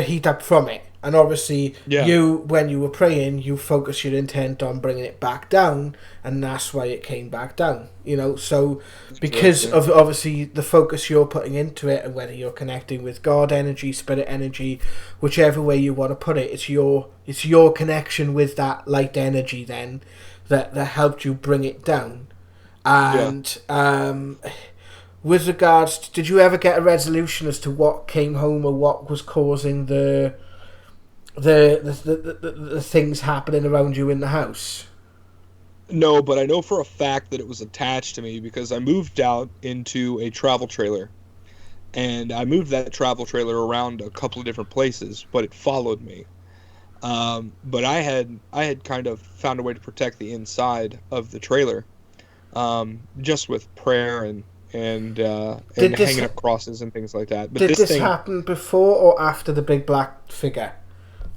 heat up from it. And obviously, when you were praying, you focus your intent on bringing it back down, and that's why it came back down. So because of obviously the focus you're putting into it, and whether you're connecting with God energy, spirit energy, whichever way you want to put it, it's your connection with that light energy then that helped you bring it down. And with regards, did you ever get a resolution as to what came home or what was causing the things happening around you in the house? No, but I know for a fact that it was attached to me because I moved out into a travel trailer, and I moved that travel trailer around a couple of different places, but it followed me. But I had kind of found a way to protect the inside of the trailer, just with prayer and hanging up crosses and things like that. But did this happen before or after the big black figure?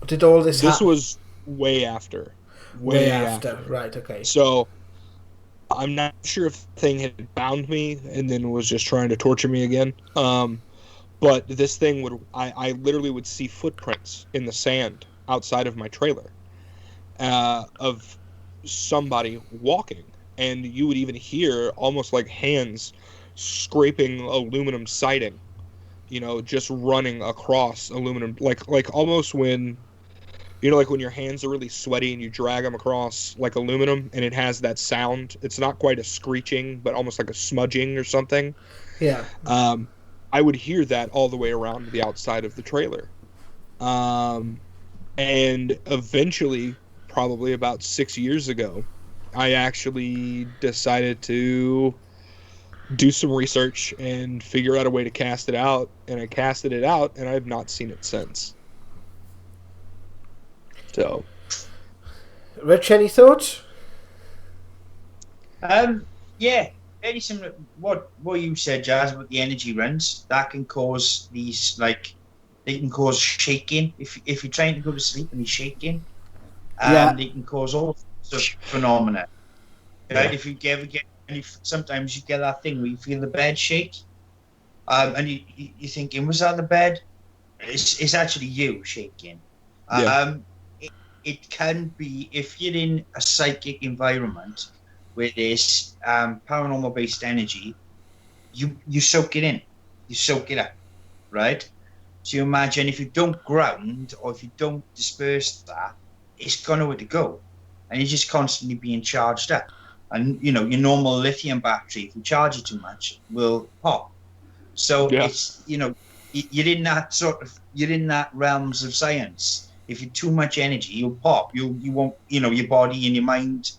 Did all this happen? This was way after. Way after. Right, okay. So I'm not sure if the thing had bound me and then was just trying to torture me again. But this thing I literally would see footprints in the sand outside of my trailer of somebody walking. And you would even hear almost like hands scraping aluminum siding, just running across aluminum, like almost when, like when your hands are really sweaty and you drag them across like aluminum and it has that sound. It's not quite a screeching, but almost like a smudging or something. Yeah. I would hear that all the way around the outside of the trailer. And eventually, probably about 6 years ago, I actually decided to do some research and figure out a way to cast it out, and I casted it out, and I've not seen it since. So, Rich, any thoughts? Yeah, very similar. What you said, Jazz, about the energy runs that can cause these they can cause shaking if you're trying to go to sleep and you're shaking. They can cause all sorts of phenomena. Right? Yeah. If you ever get, sometimes you get that thing where you feel the bed shake, and you're thinking, was that the bed? It's actually you shaking. It can be if you're in a psychic environment where there's paranormal based energy, you soak it in, you soak it up, right? So you imagine if you don't ground or if you don't disperse that, it's got nowhere to go, and you're just constantly being charged up. And your normal lithium battery, if you charge it too much, will pop. So it's you're in that realms of science. If you're too much energy, you'll pop. You won't. Your body and your mind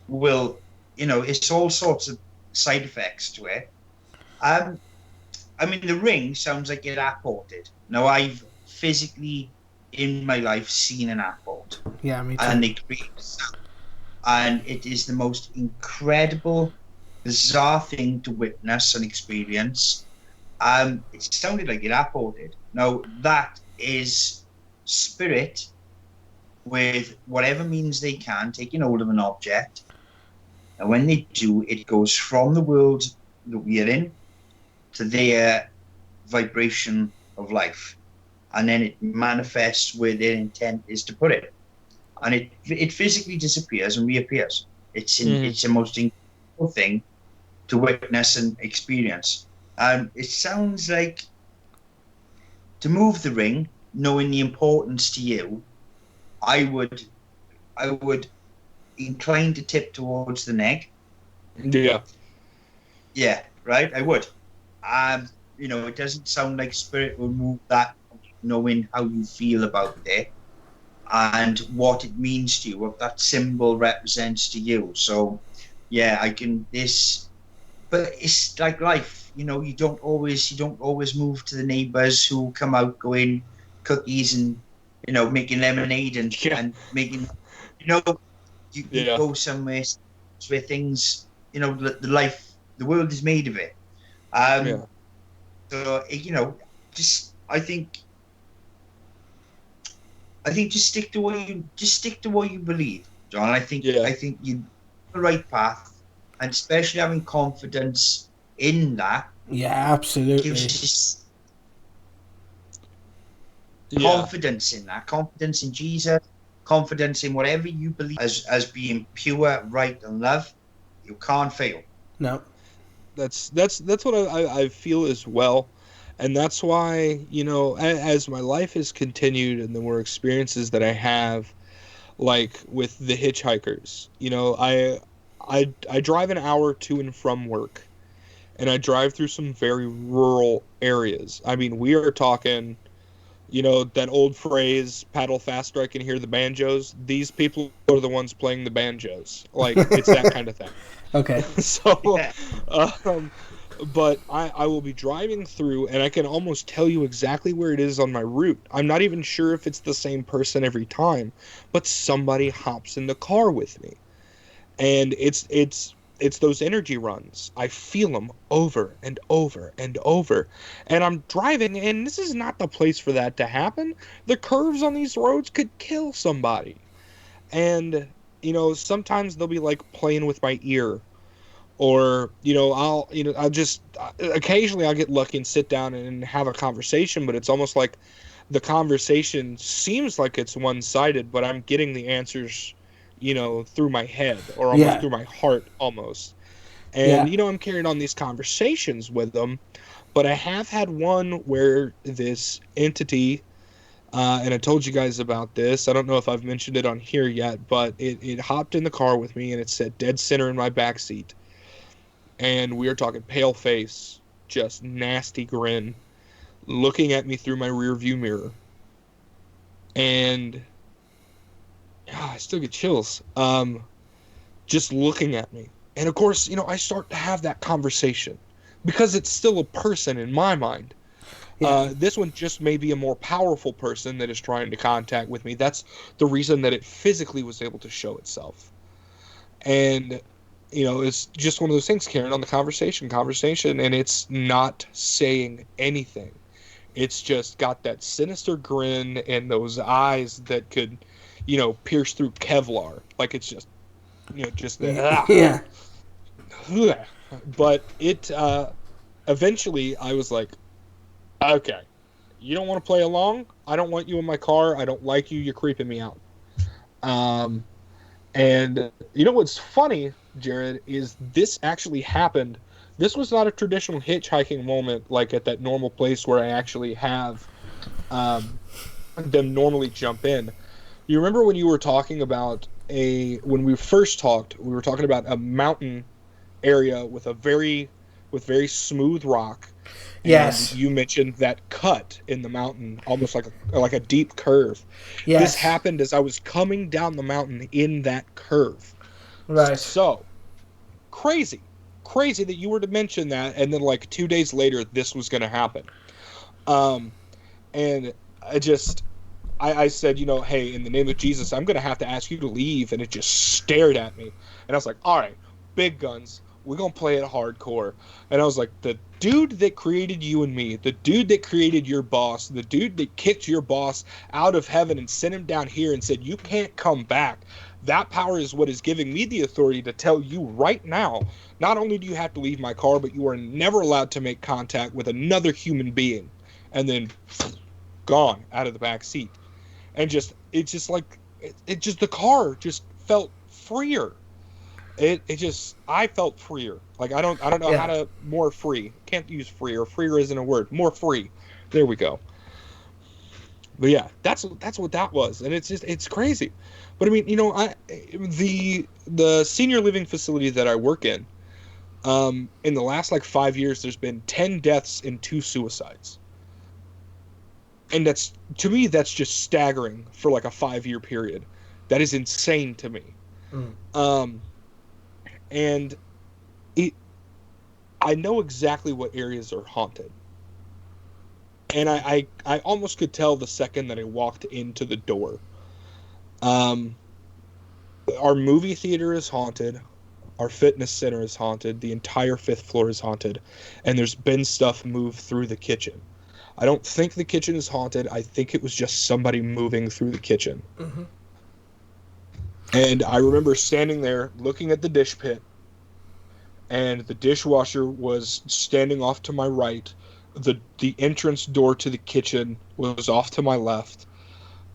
will. It's all sorts of side effects to it. The ring sounds like it apported. Now I've physically in my life seen an apport. Yeah, me too. And they create sound. and it is the most incredible, bizarre thing to witness and experience. It sounded like an apple did. Now, that is spirit with whatever means they can taking hold of an object. And when they do, it goes from the world that we are in to their vibration of life. And then it manifests where their intent is to put it. And it physically disappears and reappears. It's the most incredible thing to witness and experience. It sounds like, to move the ring, knowing the importance to you, I would incline to tip towards the neck. Yeah. Yeah, right. I would. It doesn't sound like spirit will move that, knowing how you feel about it and what it means to you, what that symbol represents to you. So, yeah, but it's like life. You don't always move to the neighbors who come out going cookies and making lemonade and making you go somewhere where things the world is made of it. So just I think just stick to what you believe, John. I think you're on the right path, and especially having confidence in that. Yeah, absolutely. Gives you confidence in that, confidence in Jesus, confidence in whatever you believe as being pure, right, and love. You can't fail. No. That's what I feel as well. And that's why, as my life has continued and the more experiences that I have, like with the hitchhikers, I drive an hour to and from work, and I drive through some very rural areas. I mean, we are talking, that old phrase, paddle faster, I can hear the banjos. These people are the ones playing the banjos. Like, it's that kind of thing. Okay. So, but I will be driving through, and I can almost tell you exactly where it is on my route. I'm not even sure if it's the same person every time, but somebody hops in the car with me. And it's those energy runs. I feel them over and over and over. And I'm driving, and this is not the place for that to happen. The curves on these roads could kill somebody. And, sometimes they'll be like playing with my ear. Or, I'll just, occasionally I'll get lucky and sit down and have a conversation, but it's almost like the conversation seems like it's one-sided, but I'm getting the answers, through my head or almost through my heart almost. And, I'm carrying on these conversations with them, but I have had one where this entity, and I told you guys about this. I don't know if I've mentioned it on here yet, but it hopped in the car with me and it sat dead center in my backseat. And we are talking pale face, just nasty grin, looking at me through my rear view mirror. And I still get chills. Just looking at me. And of course, I start to have that conversation because it's still a person in my mind. Yeah. This one just may be a more powerful person that is trying to contact with me. That's the reason that it physically was able to show itself. And it's just one of those things, carrying on the conversation, and it's not saying anything. It's just got that sinister grin and those eyes that could, pierce through Kevlar. Like it's just, just that. Yeah. But it, eventually I was like, okay, you don't want to play along? I don't want you in my car. I don't like you. You're creeping me out. And what's funny, Jared, is this actually happened. This was not a traditional hitchhiking moment like at that normal place where I actually have them normally jump in. You remember when you were talking about when we first talked, we were talking about a mountain area with very smooth rock. Yes. And you mentioned that cut in the mountain, almost like a deep curve. Yes. This happened as I was coming down the mountain in that curve. Right. So, crazy that you were to mention that, and then like 2 days later, this was going to happen. And I said, hey, in the name of Jesus, I'm going to have to ask you to leave. And it just stared at me. And I was like, all right, big guns. We're going to play it hardcore. And I was like, the dude that created you and me, the dude that created your boss, the dude that kicked your boss out of heaven and sent him down here and said, you can't come back. That power is what is giving me the authority to tell you right now, not only do you have to leave my car, but you are never allowed to make contact with another human being. And then gone out of the back seat. And it's just like it just the car just felt freer. It just I felt freer. Like I don't know how Yeah. to more free. Can't use freer. Freer isn't a word. More free. There we go. But yeah, that's what that was, and it's crazy. But I mean, I the senior living facility that I work in the last like 5 years, there's been 10 deaths and 2 suicides, and that's to me that's just staggering for like a 5 year period. That is insane to me. Mm. Um, and it I know exactly what areas are haunted. And I almost could tell the second that I walked into the door. Um, our movie theater is haunted. Our fitness center is haunted. The entire fifth floor is haunted. And there's been stuff moved through the kitchen. I don't think the kitchen is haunted. I think it was just somebody moving through the kitchen. Mm-hmm. And I remember standing there looking at the dish pit, and the dishwasher was standing off to my right. The entrance door to the kitchen was off to my left,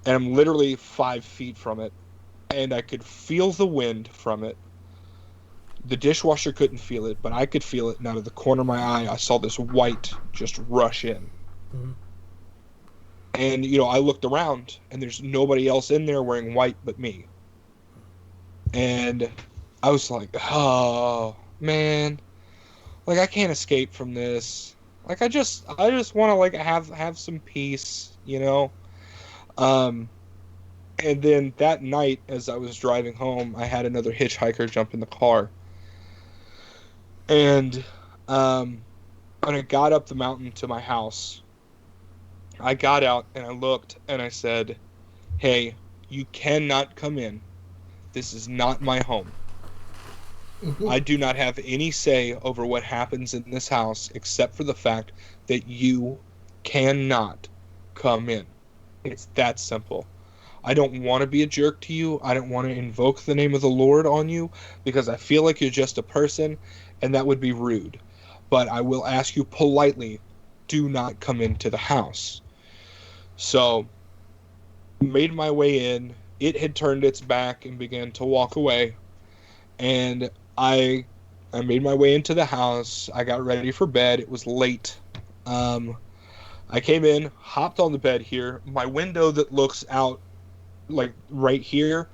and I'm literally 5 feet from it, and I could feel the wind from it. The dishwasher couldn't feel it, but I could feel it, and out of the corner of my eye, I saw this white just rush in. Mm-hmm. And, I looked around, and there's nobody else in there wearing white but me. And I was like, oh, man. Like, I can't escape from this. Like, I just want to, like, have some peace. Um, and then that night, as I was driving home, I had another hitchhiker jump in the car. And, when I got up the mountain to my house, I got out and I looked and I said, hey, you cannot come in. This is not my home. Mm-hmm. I do not have any say over what happens in this house except for the fact that you cannot come in. It's that simple. I don't want to be a jerk to you. I don't want to invoke the name of the Lord on you because I feel like you're just a person and that would be rude. But I will ask you politely, do not come into the house. So, made my way in. It had turned its back and began to walk away. And I I made my way into the house. I got ready for bed. It was late. Um, I came in, hopped on the bed here. My window that looks out, like right here,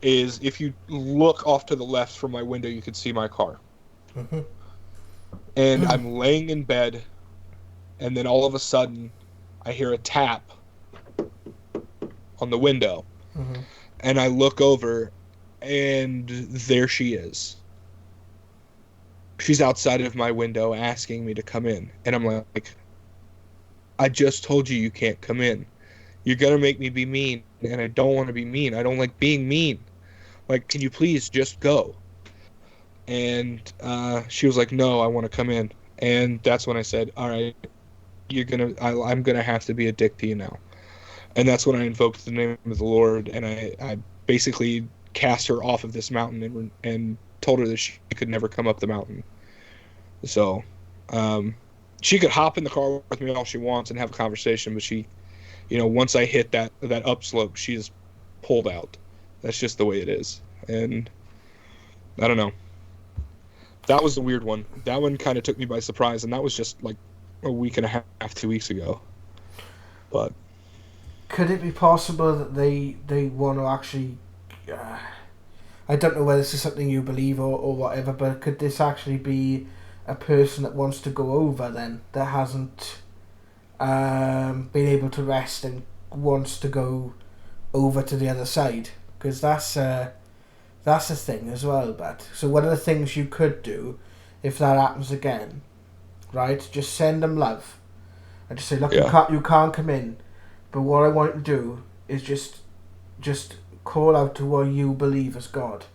is if you look off to the left from my window, you can see my car. Mm-hmm. And I'm laying in bed, and then all of a sudden, I hear a tap on the window. Mm-hmm. And I look over, and there she is. She's outside of my window asking me to come in. And I'm like, I just told you can't come in. You're going to make me be mean. And I don't want to be mean. I don't like being mean. Like, can you please just go? And she was like, no, I want to come in. And that's when I said, all right, I'm going to have to be a dick to you now. And that's when I invoked the name of the Lord. And I basically cast her off of this mountain and told her that she could never come up the mountain. So, she could hop in the car with me all she wants and have a conversation, but she, once I hit that upslope, she's pulled out. That's just the way it is. And I don't know. That was the weird one. That one kind of took me by surprise, and that was just like a week and a half, 2 weeks ago. But could it be possible that they want to actually? I don't know whether this is something you believe or whatever, but could this actually be a person that wants to go over then that hasn't been able to rest and wants to go over to the other side? Because that's a thing as well. But so one of the things you could do if that happens again, right? Just send them love and just say, look, Yeah. you can't come in, but what I want you to do is just call out to what you believe is God.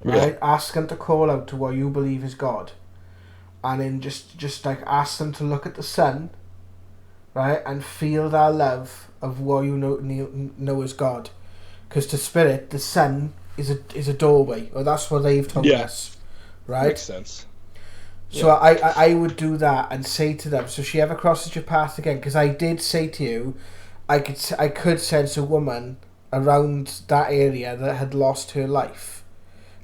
Yeah. Right? Ask them to call out to what you believe is God. And then just like ask them to look at the sun, right, and feel that love of what you know as God. Because to spirit, the sun is a doorway, or that's what they've told us, right? Makes sense. So I would do that and say to them, so if she ever crosses your path again, because I did say to you, I could sense a woman around that area that had lost her life.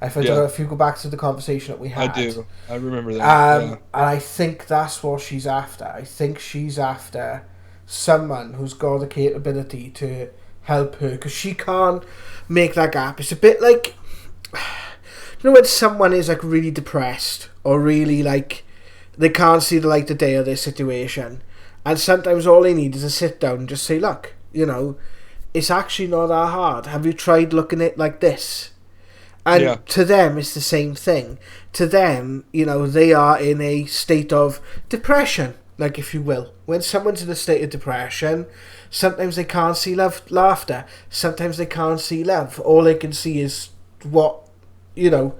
If I don't know if you go back to the conversation that we had. I do. I remember that. And I think that's what she's after. I think she's after someone who's got the capability to help her, because she can't make that gap. It's a bit like, you know, when someone is like really depressed or really like they can't see the light of day of their situation, and sometimes all they need is to sit down and just say, look, you know, it's actually not that hard. Have you tried looking at it like this? And to them, it's the same thing. To them, you know, they are in a state of depression, like, if you will. When someone's in a state of depression, sometimes they can't see laughter. Sometimes they can't see love. All they can see is what, you know,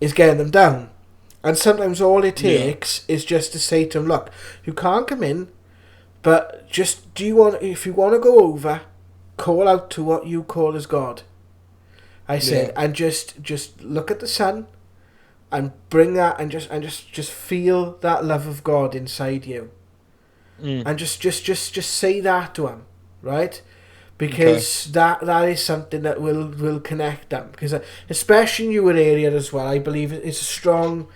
is getting them down. And sometimes all it takes is just to say to them, look, you can't come in, but just, if you want to go over, call out to what you call as God. I said, and just look at the sun, and bring that, and just feel that love of God inside you, and just say that to him, right? Because that is something that will connect them. Because especially in your area as well, I believe it's a strong.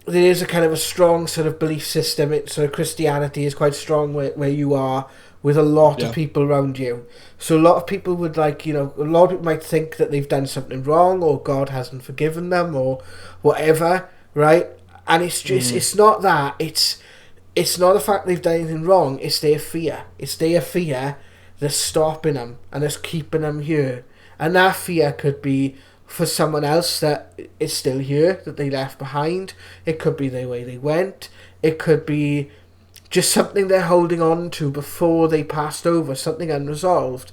There is a kind of a strong sort of belief system. Sort of Christianity is quite strong where you are, with a lot of people around you. So a lot of people would a lot of people might think that they've done something wrong, or God hasn't forgiven them, or whatever, right? And it's just, it's not that. It's not the fact they've done anything wrong, it's their fear. It's their fear that's stopping them, and that's keeping them here. And that fear could be for someone else that is still here, that they left behind. It could be the way they went. It could be just something they're holding on to before they passed over, something unresolved.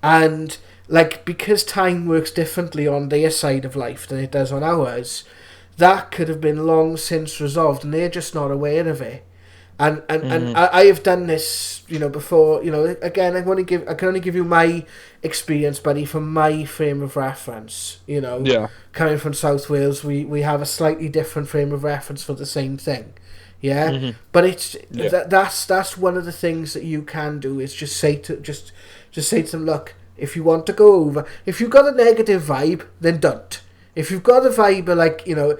And like, because time works differently on their side of life than it does on ours, that could have been long since resolved, and they're just not aware of it. And I have done this, you know, before. You know, again, I can only give you my experience, buddy, from my frame of reference. You know, coming from South Wales, we have a slightly different frame of reference for the same thing. Yeah, but it's that's one of the things that you can do, is just say to them, look, if you want to go over, if you've got a negative vibe, then don't. If you've got a vibe of, like, you know,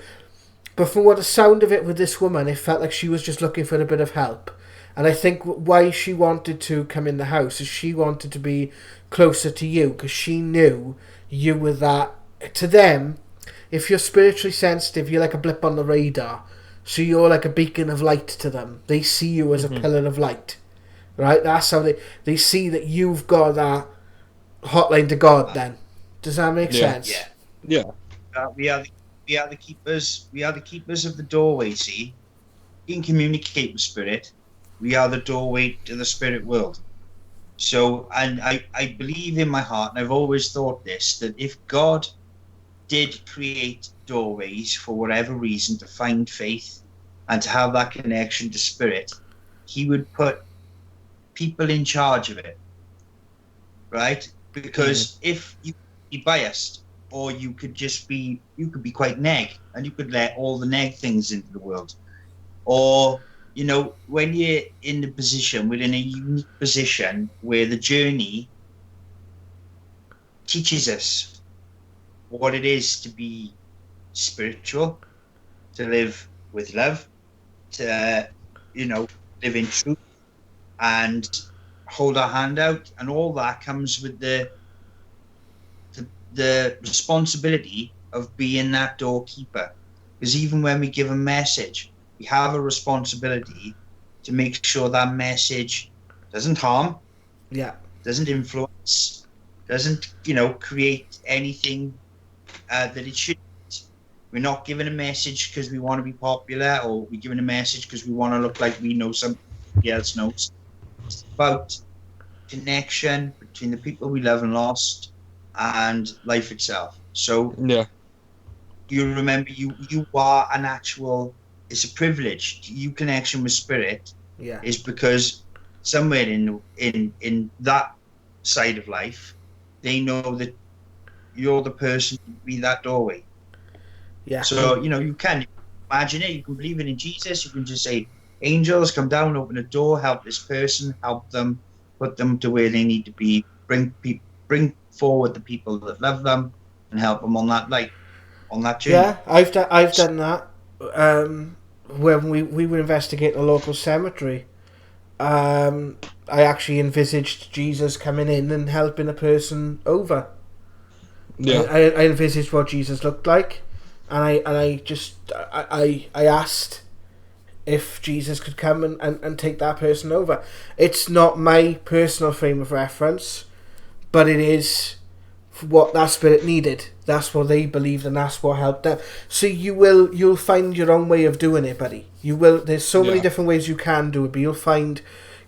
but from what the sound of it with this woman, it felt like she was just looking for a bit of help. And I think why she wanted to come in the house is she wanted to be closer to you, because she knew you were that. To them, if you're spiritually sensitive, you're like a blip on the radar. So you're like a beacon of light to them. They see you as a pillar of light, right? That's how they see that you've got that hotline to God. Then, does that make sense? Yeah. We are the keepers. We are the keepers of the doorway. See, you can communicate with spirit. We are the doorway to the spirit world. So, and I believe in my heart, and I've always thought this, that if God did create doorways for whatever reason to find faith and to have that connection to spirit, he would put people in charge of it, right? Because if you be biased, or you could be quite neg, and you could let all the neg things into the world. Or, you know, when you're in the position, we're in a unique position where the journey teaches us what it is to be spiritual, to live with love, to, you know, live in truth and hold our hand out, and all that comes with the responsibility of being that doorkeeper. Because even when we give a message, we have a responsibility to make sure that message doesn't harm, doesn't influence, doesn't, you know, create anything that it shouldn't. We're not giving a message because we want to be popular, or we're giving a message because we want to look like we know something else knows. It's about connection between the people we love and lost and life itself. So Yeah. you remember you are an actual, it's a privilege. You connection with spirit Yeah. is because somewhere in that side of life, they know that you're the person to be that doorway. Yeah. So, you can imagine it, you can believe it in Jesus, you can just say, angels, come down, open a door, help this person, help them, put them to where they need to be, bring forward the people that love them and help them on that Yeah, journey. I've done that. When we were investigating a local cemetery, I actually envisaged Jesus coming in and helping a person over. Yeah. I envisaged what Jesus looked like, and I just I asked if Jesus could come and take that person over. It's not my personal frame of reference, but it is what that spirit needed. That's what they believed, and that's what helped them. So you'll find your own way of doing it, buddy. You will. There's so many Yeah. different ways you can do it, but you'll find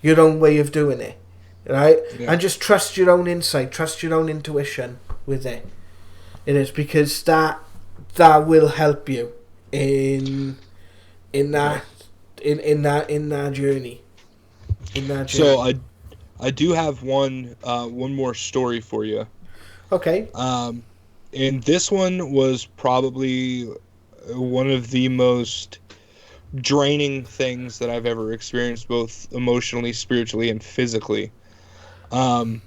your own way of doing it, right? Yeah. And just trust your own insight, trust your own intuition with it. It is because that will help you in Yeah. that in that journey. In that So journey. I do have one more story for you. Okay. Um, and this one was probably one of the most draining things that I've ever experienced, both emotionally, spiritually, and physically. Um,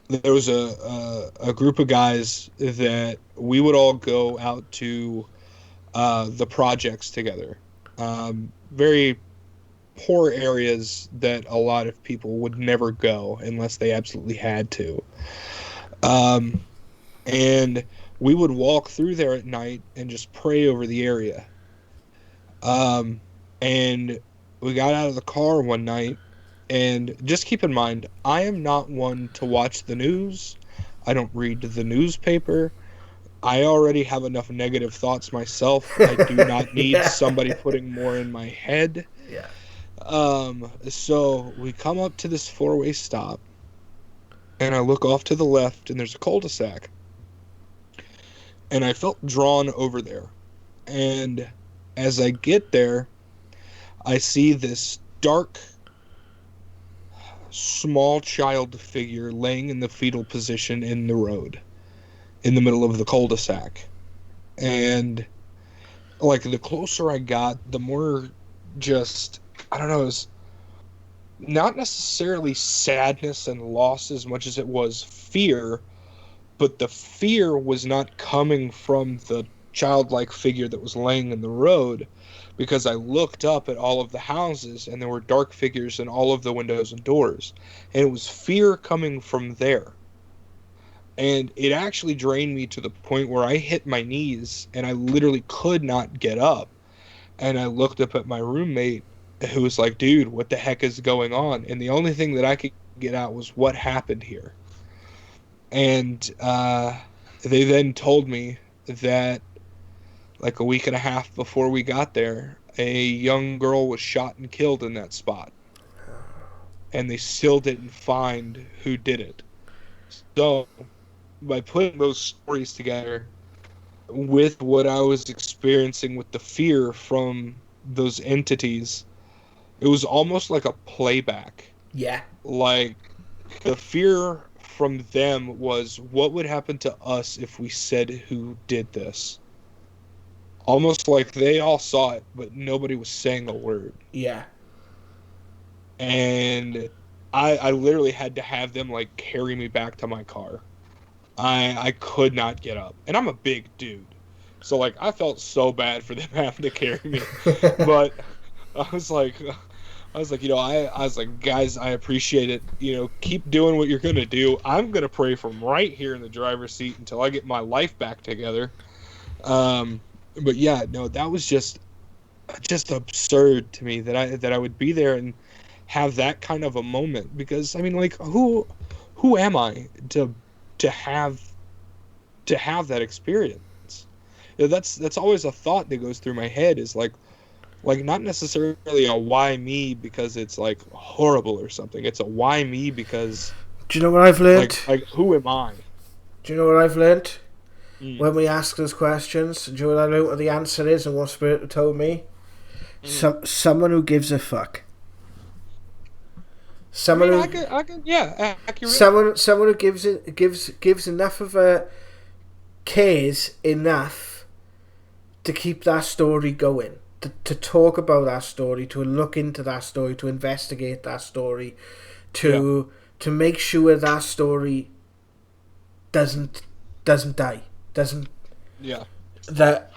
there was a group of guys that we would all go out to the projects together. Very poor areas that a lot of people would never go unless they absolutely had to. Um, and we would walk through there at night and just pray over the area. Um, and we got out of the car one night, and just keep in mind, I am not one to watch the news. I don't read the newspaper. I already have enough negative thoughts myself. I do not need Yeah. somebody putting more in my head. Yeah. So we come up to this four-way stop, and I look off to the left, and there's a cul-de-sac. And I felt drawn over there. And as I get there, I see this dark, small child figure laying in the fetal position in the road, in the middle of the cul-de-sac. And like the closer I got, the more just, I don't know, it was not necessarily sadness and loss as much as it was fear, but the fear was not coming from the childlike figure that was laying in the road, because I looked up at all of the houses and there were dark figures in all of the windows and doors, and it was fear coming from there. And it actually drained me to the point where I hit my knees and I literally could not get up. And I looked up at my roommate, who was like, dude, what the heck is going on? And the only thing that I could get out was, what happened here? And they then told me that, like a week and a half before we got there, a young girl was shot and killed in that spot. And they still didn't find who did it. So, by putting those stories together with what I was experiencing with the fear from those entities, it was almost like a playback. Yeah. Like, the fear from them was, what would happen to us if we said who did this? Almost like they all saw it, but nobody was saying a word. Yeah. And I literally had to have them like carry me back to my car. I could not get up, and I'm a big dude, so like I felt so bad for them having to carry me. But I was like, I was like, guys, I appreciate it. Keep doing what you're gonna do. I'm gonna pray from right here in the driver's seat until I get my life back together. But yeah, no, that was just absurd to me that I would be there and have that kind of a moment, because I mean, like, who am I to have that experience? That's always a thought that goes through my head, is like not necessarily a why me because it's like horrible or something. It's a why me because Do you know what I've learned? Like who am I? Do you know what I've learned? Mm. When we ask those questions, do you know what I know what the answer is and what Spirit told me? Someone who gives a fuck. Someone I who can, yeah, accurate. someone who gives enough of a cares enough to keep that story going, to talk about that story, to look into that story, to investigate that story, to make sure that story doesn't die, doesn't that.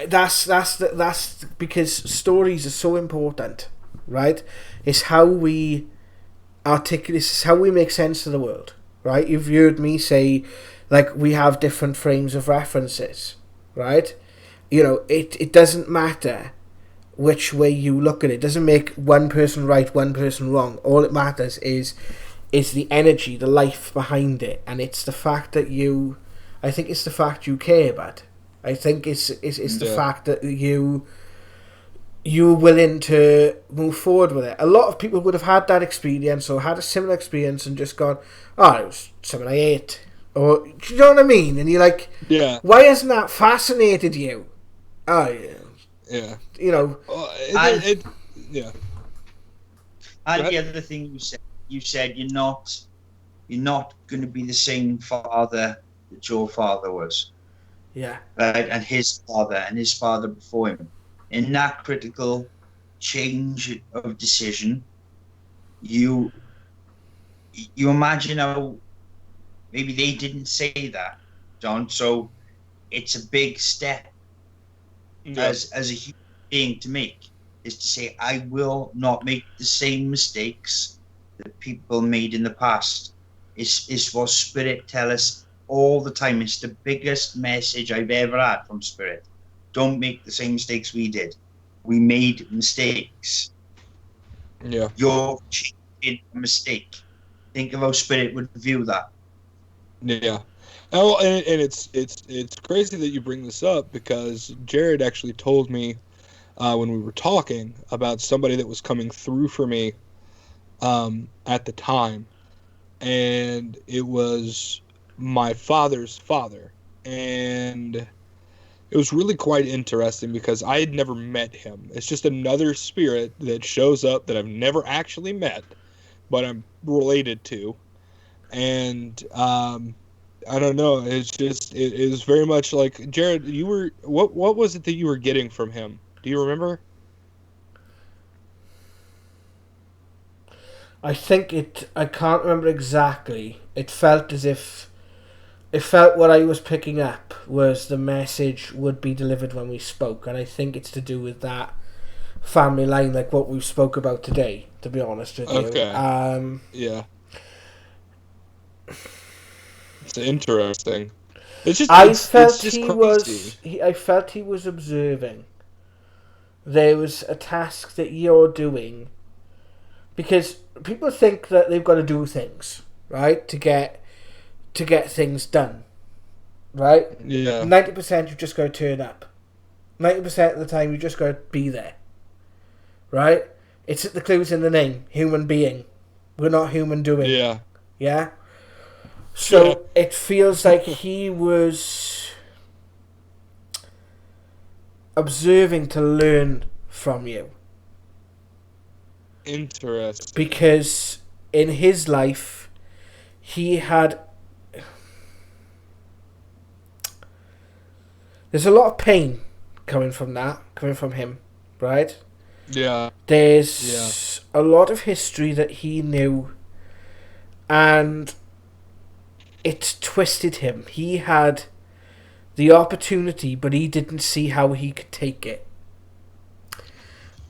That's because stories are so important, right? It's how we articulate. It's how we make sense of the world, right? You've heard me say, like, we have different frames of references, right? You know, it doesn't matter which way you look at it. It doesn't make one person right, one person wrong. All it matters is the energy, the life behind it, and it's the fact that you. I think it's the fact you care about. I think it's the fact that you're willing to move forward with it. A lot of people would have had that experience or had a similar experience and just gone, oh, it was something I ate. Or, do you know what I mean? And you're like, why hasn't that fascinated you? Oh, yeah. Yeah. You know. And the other thing you said you're not going to be the same father that your father was. Yeah. Right, and his father before him. In that critical change of decision, you imagine how maybe they didn't say that, John. So it's a big step as a human being to make, is to say, I will not make the same mistakes that people made in the past. Is what Spirit tell us all the time. It's the biggest message I've ever had from Spirit. Don't make the same mistakes we did. We made mistakes. Yeah. You're changing a mistake. Think of how Spirit would view that. Yeah. Oh, and it's crazy that you bring this up, because Jared actually told me when we were talking about somebody that was coming through for me at the time, and it was my father's father, and it was really quite interesting because I had never met him. It's just another spirit that shows up that I've never actually met, but I'm related to, and I don't know. It's just it is very much like, Jared. You were what was it that you were getting from him? Do you remember? I can't remember exactly. It felt as if. It felt what I was picking up was the message would be delivered when we spoke, and I think it's to do with that family line, like what we spoke about today, to be honest with you. Okay. Yeah. It's interesting. It's just I felt he was observing. There was a task that you're doing, because people think that they've got to do things, right, to get things done, right? Yeah. 90% you just got to turn up. 90% of the time you just got to be there, right? It's the clues in the name, human being. We're not human doing. Yeah. Yeah? So it feels like he was observing to learn from you. Interesting. Because in his life, he had... There's a lot of pain coming from him, right? Yeah. There's a lot of history that he knew, and it twisted him. He had the opportunity, but he didn't see how he could take it.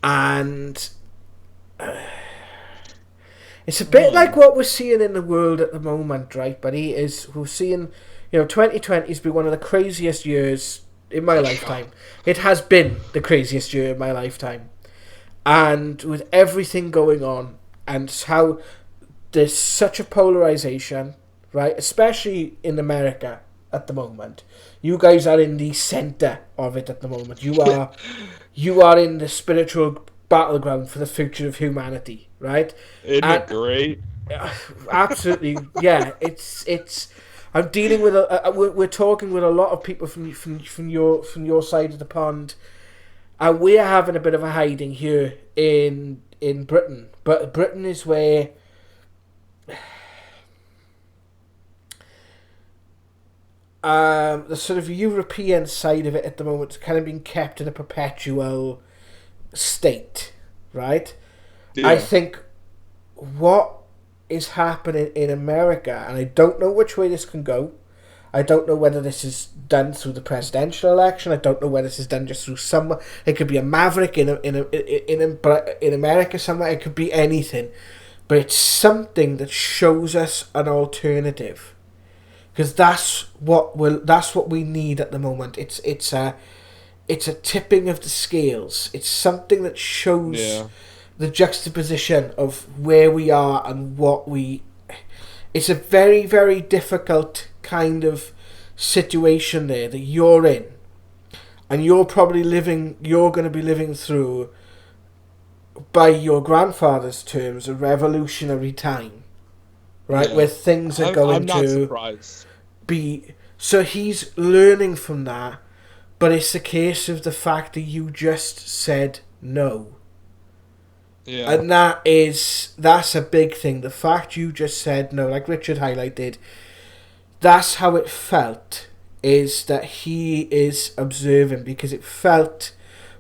And it's a bit like what we're seeing in the world at the moment, right, buddy? We're seeing, 2020's been one of the craziest years in my lifetime. It has been the craziest year in my lifetime. And with everything going on, and how there's such a polarization, right, especially in America at the moment. You guys are in the center of it at the moment. You are in the spiritual battleground for the future of humanity, right? Isn't it great? Absolutely, yeah. It's. I'm dealing with we're talking with a lot of people from your side of the pond, and we're having a bit of a hiding here in Britain. But Britain is where the sort of European side of it at the moment is kind of being kept in a perpetual state, right? Yeah. I think what is happening in America, and I don't know which way this can go. I don't know whether this is done through the presidential election. I don't know whether this is done just through some. It could be a maverick in America somewhere. It could be anything, but it's something that shows us an alternative, because that's what we need at the moment. It's a tipping of the scales. It's something that shows. Yeah. The juxtaposition of where we are and what we... It's a very, very difficult kind of situation there that you're in. And you're probably you're going to be living through, by your grandfather's terms, a revolutionary time. Right? Yeah. Where things are I'm not surprised. be... So he's learning from that, but it's a case of the fact that you just said no. Yeah. And that's a big thing. The fact you just said no, like Richard highlighted, that's how it felt, is that he is observing, because it felt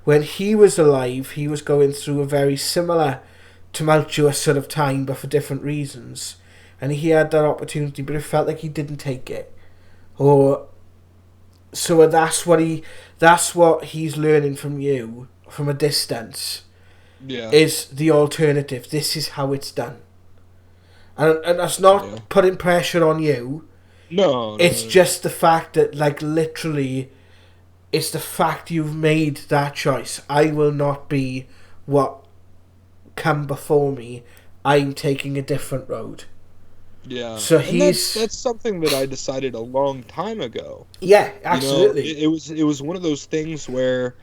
when he was alive, he was going through a very similar tumultuous sort of time, but for different reasons. And he had that opportunity, but it felt like he didn't take it. Or so that's what he's learning from you from a distance. Yeah. Is the alternative. This is how it's done. And that's not putting pressure on you. No. It's just the fact that, like, literally, it's the fact you've made that choice. I will not be what come before me. I'm taking a different road. Yeah. So and that's something that I decided a long time ago. Yeah, absolutely. You know, it was one of those things where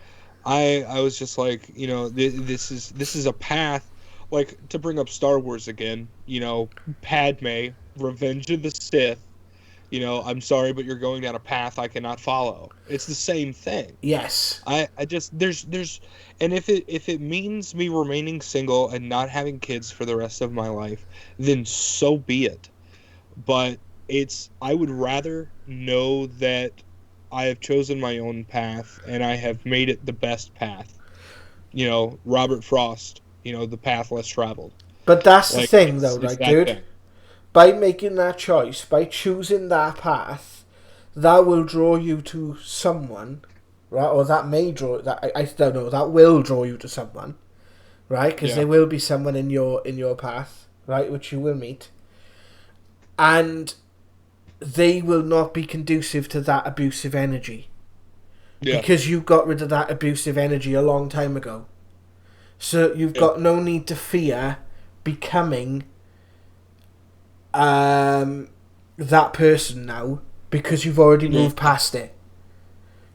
I was just like, you know, this is a path, like, to bring up Star Wars again, you know, Padme, Revenge of the Sith, you know, I'm sorry, but you're going down a path I cannot follow. It's the same thing. Yes. I just there's and if it means me remaining single and not having kids for the rest of my life, then so be it. But I would rather know that I have chosen my own path, and I have made it the best path. You know, Robert Frost, you know, the path less traveled. But that's the thing, though, it's right, dude? Thing. By making that choice, by choosing that path, that will draw you to someone, right? Or that may draw... I don't know. That will draw you to someone, right? Because there will be someone in your path, right, which you will meet. And they will not be conducive to that abusive energy. Yeah. Because you got rid of that abusive energy a long time ago. So you've got no need to fear becoming that person now, because you've already moved past it.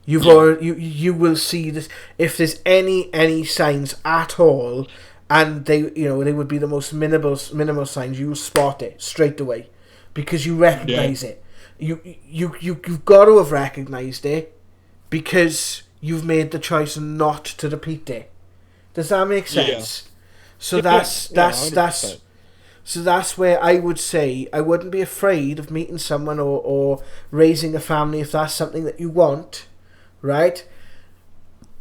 You've already you will see this. If there's any signs at all, and they would be the most minimal signs, you will spot it straight away. Because you recognise it. You've got to have recognised it, because you've made the choice not to repeat it. Does that make sense? Yeah. So that's where I would say I wouldn't be afraid of meeting someone or raising a family if that's something that you want, right?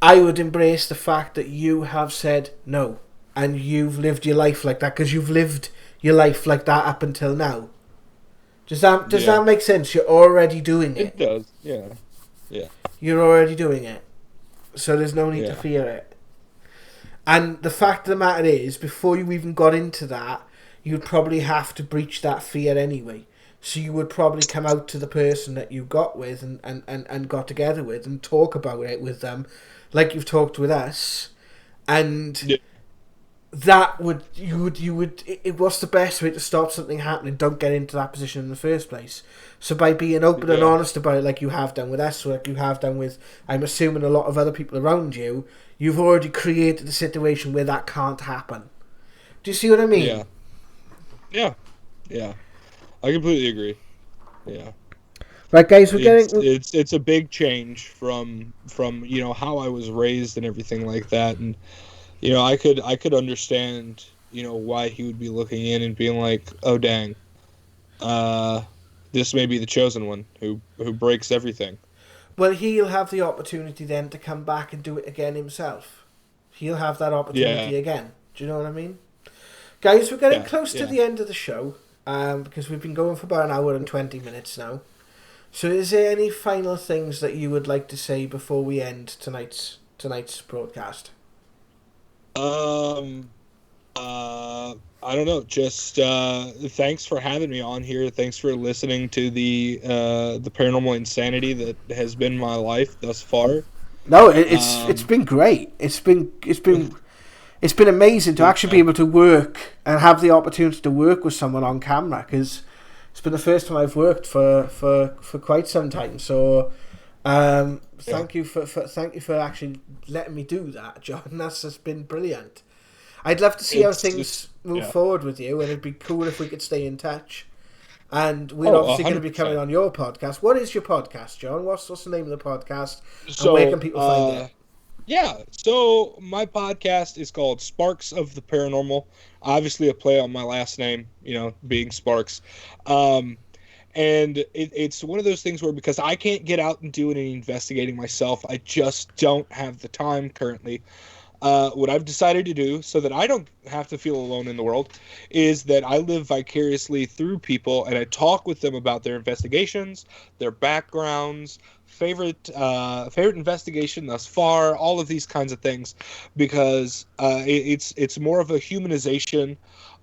I would embrace the fact that you have said no, and you've lived your life like that, because you've lived your life like that up until now. Does that make sense? You're already doing it. It does, yeah. Yeah. You're already doing it. So there's no need to fear it. And the fact of the matter is, before you even got into that, you'd probably have to breach that fear anyway. So you would probably come out to the person that you got with and got together with and talk about it with them, like you've talked with us. And that would what's the best way to stop something happening? Don't get into that position in the first place. So by being open and honest about it, like you have done with us, or like you have done with, I'm assuming, a lot of other people around you, you've already created a situation where that can't happen. Do you see what I mean? Yeah. Yeah, I completely agree. Yeah. Right, guys, we're It's getting. it's it's a big change from how I was raised and everything like that, and I could understand why he would be looking in and being like, oh dang, uh, this may be the chosen one who breaks everything. Well, he'll have the opportunity then to come back and do it again himself. He'll have that Yeah, opportunity again. Do you know what I mean? Guys, we're getting yeah, close to yeah. the end of the show because we've been going for about an hour and 20 minutes now. So, is there any final things that you would like to say before we end tonight's broadcast? Um, I don't know. Just thanks for having me on here. Thanks for listening to the paranormal insanity that has been my life thus far. No, it's Um, been great. It's been amazing to actually be yeah, able to work and have the opportunity to work with someone on camera because it's been the first time I've worked for quite some time. So, yeah. thank you for actually letting me do that, John. That's just been brilliant. I'd love to see how It's things move yeah. forward with you, and it'd be cool if we could stay in touch. And we're Oh, obviously going to be coming 100%. on your podcast. What is your podcast, John? What's the name of the podcast, and where can So, people find it? yeah. So my podcast is called Sparks of the Paranormal. Obviously, a play on my last name, being Sparks. Um, and it's one of those things where because I can't get out and do any investigating myself, I just don't have the time currently. What I've decided to do so that I don't have to feel alone in the world is that I live vicariously through people and I talk with them about their investigations, their backgrounds, favorite investigation thus far, all of these kinds of things, because it's more of a humanization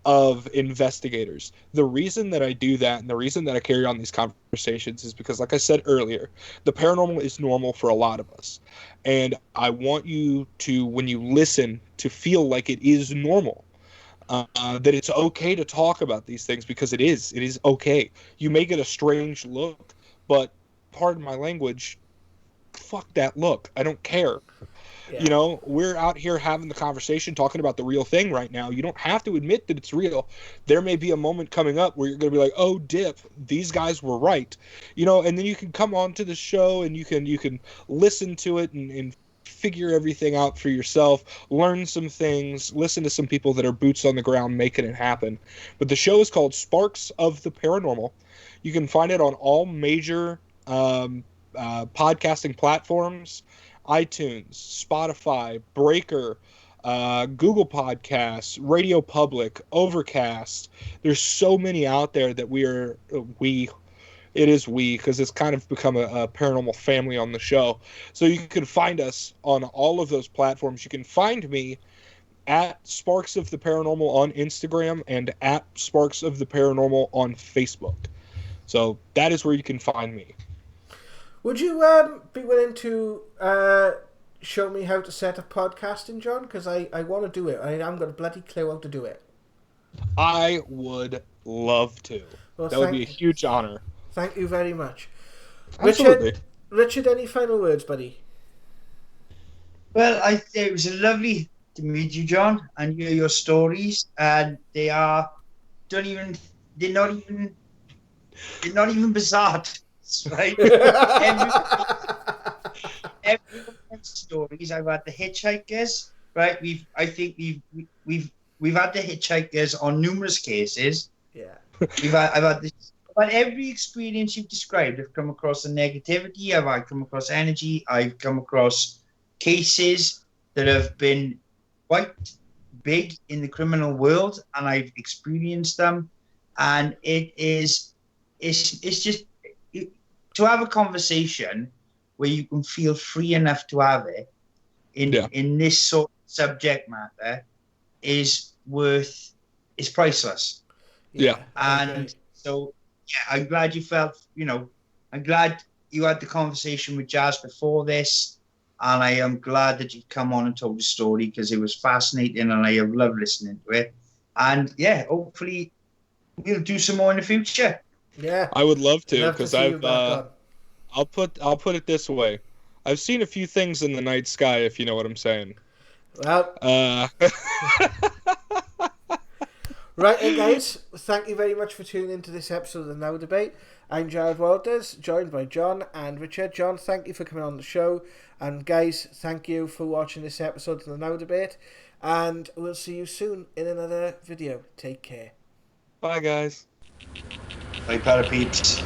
of investigators. The reason that I do that and the reason that I carry on these conversations is because, like I said earlier, the paranormal is normal for a lot of us. And I want you to, when you listen, to feel like it is normal. That it's okay to talk about these things because it is. It is okay. You may get a strange look, but pardon my language, fuck that look. I don't care. Yeah, We're out here having the conversation, talking about the real thing right now. You don't have to admit that it's real. There may be a moment coming up where you're going to be like, "Oh, dip, these guys were right," and then you can come on to the show and you can listen to it and figure everything out for yourself, learn some things, listen to some people that are boots on the ground making it happen. But the show is called Sparks of the Paranormal. You can find it on all major podcasting platforms: iTunes, Spotify, Breaker, Google Podcasts, Radio Public, Overcast. There's so many out there that it is we, because it's kind of become a paranormal family on the show. So you can find us on all of those platforms. You can find me at Sparks of the Paranormal on Instagram and at Sparks of the Paranormal on Facebook. So that is where you can find me. would you be willing to show me how to set up podcasting, John? Because I want to do it. I haven't got a bloody clue how to do it. I would love to. Well, That would be a huge honor. thank you very much, Richard. Absolutely. Richard, any final words, buddy? Well, it was a lovely to meet you, John, and hear your stories. And don't even, they're not even, they're not even bizarre, right? Every, everyone's stories. I've had the hitchhikers, right? I think we've had the hitchhikers on numerous cases. Yeah. I've had this. But every experience you've described, I've come across the negativity. I've come across energy. I've come across cases that have been quite big in the criminal world, and I've experienced them. And it's just to have a conversation where you can feel free enough to have it Yeah. in this sort of subject matter is priceless. Yeah. And so, yeah, I'm glad you felt, I'm glad you had the conversation with Jazz before this. And I am glad that you've come on and told the story because it was fascinating and I have loved listening to it. And yeah, hopefully we'll do some more in the future. Yeah. I would love to, Love to because see you back on. I'll put it this way. I've seen a few things in the night sky, if you know what I'm saying. Well, Uh, Right, and guys, thank you very much for tuning into this episode of the Now Debate. I'm Jared Walters, joined by John and Richard. John, thank you for coming on the show. And guys, thank you for watching this episode of the Now Debate. And we'll see you soon in another video. Take care. Bye, guys. Bye, Parapeeps.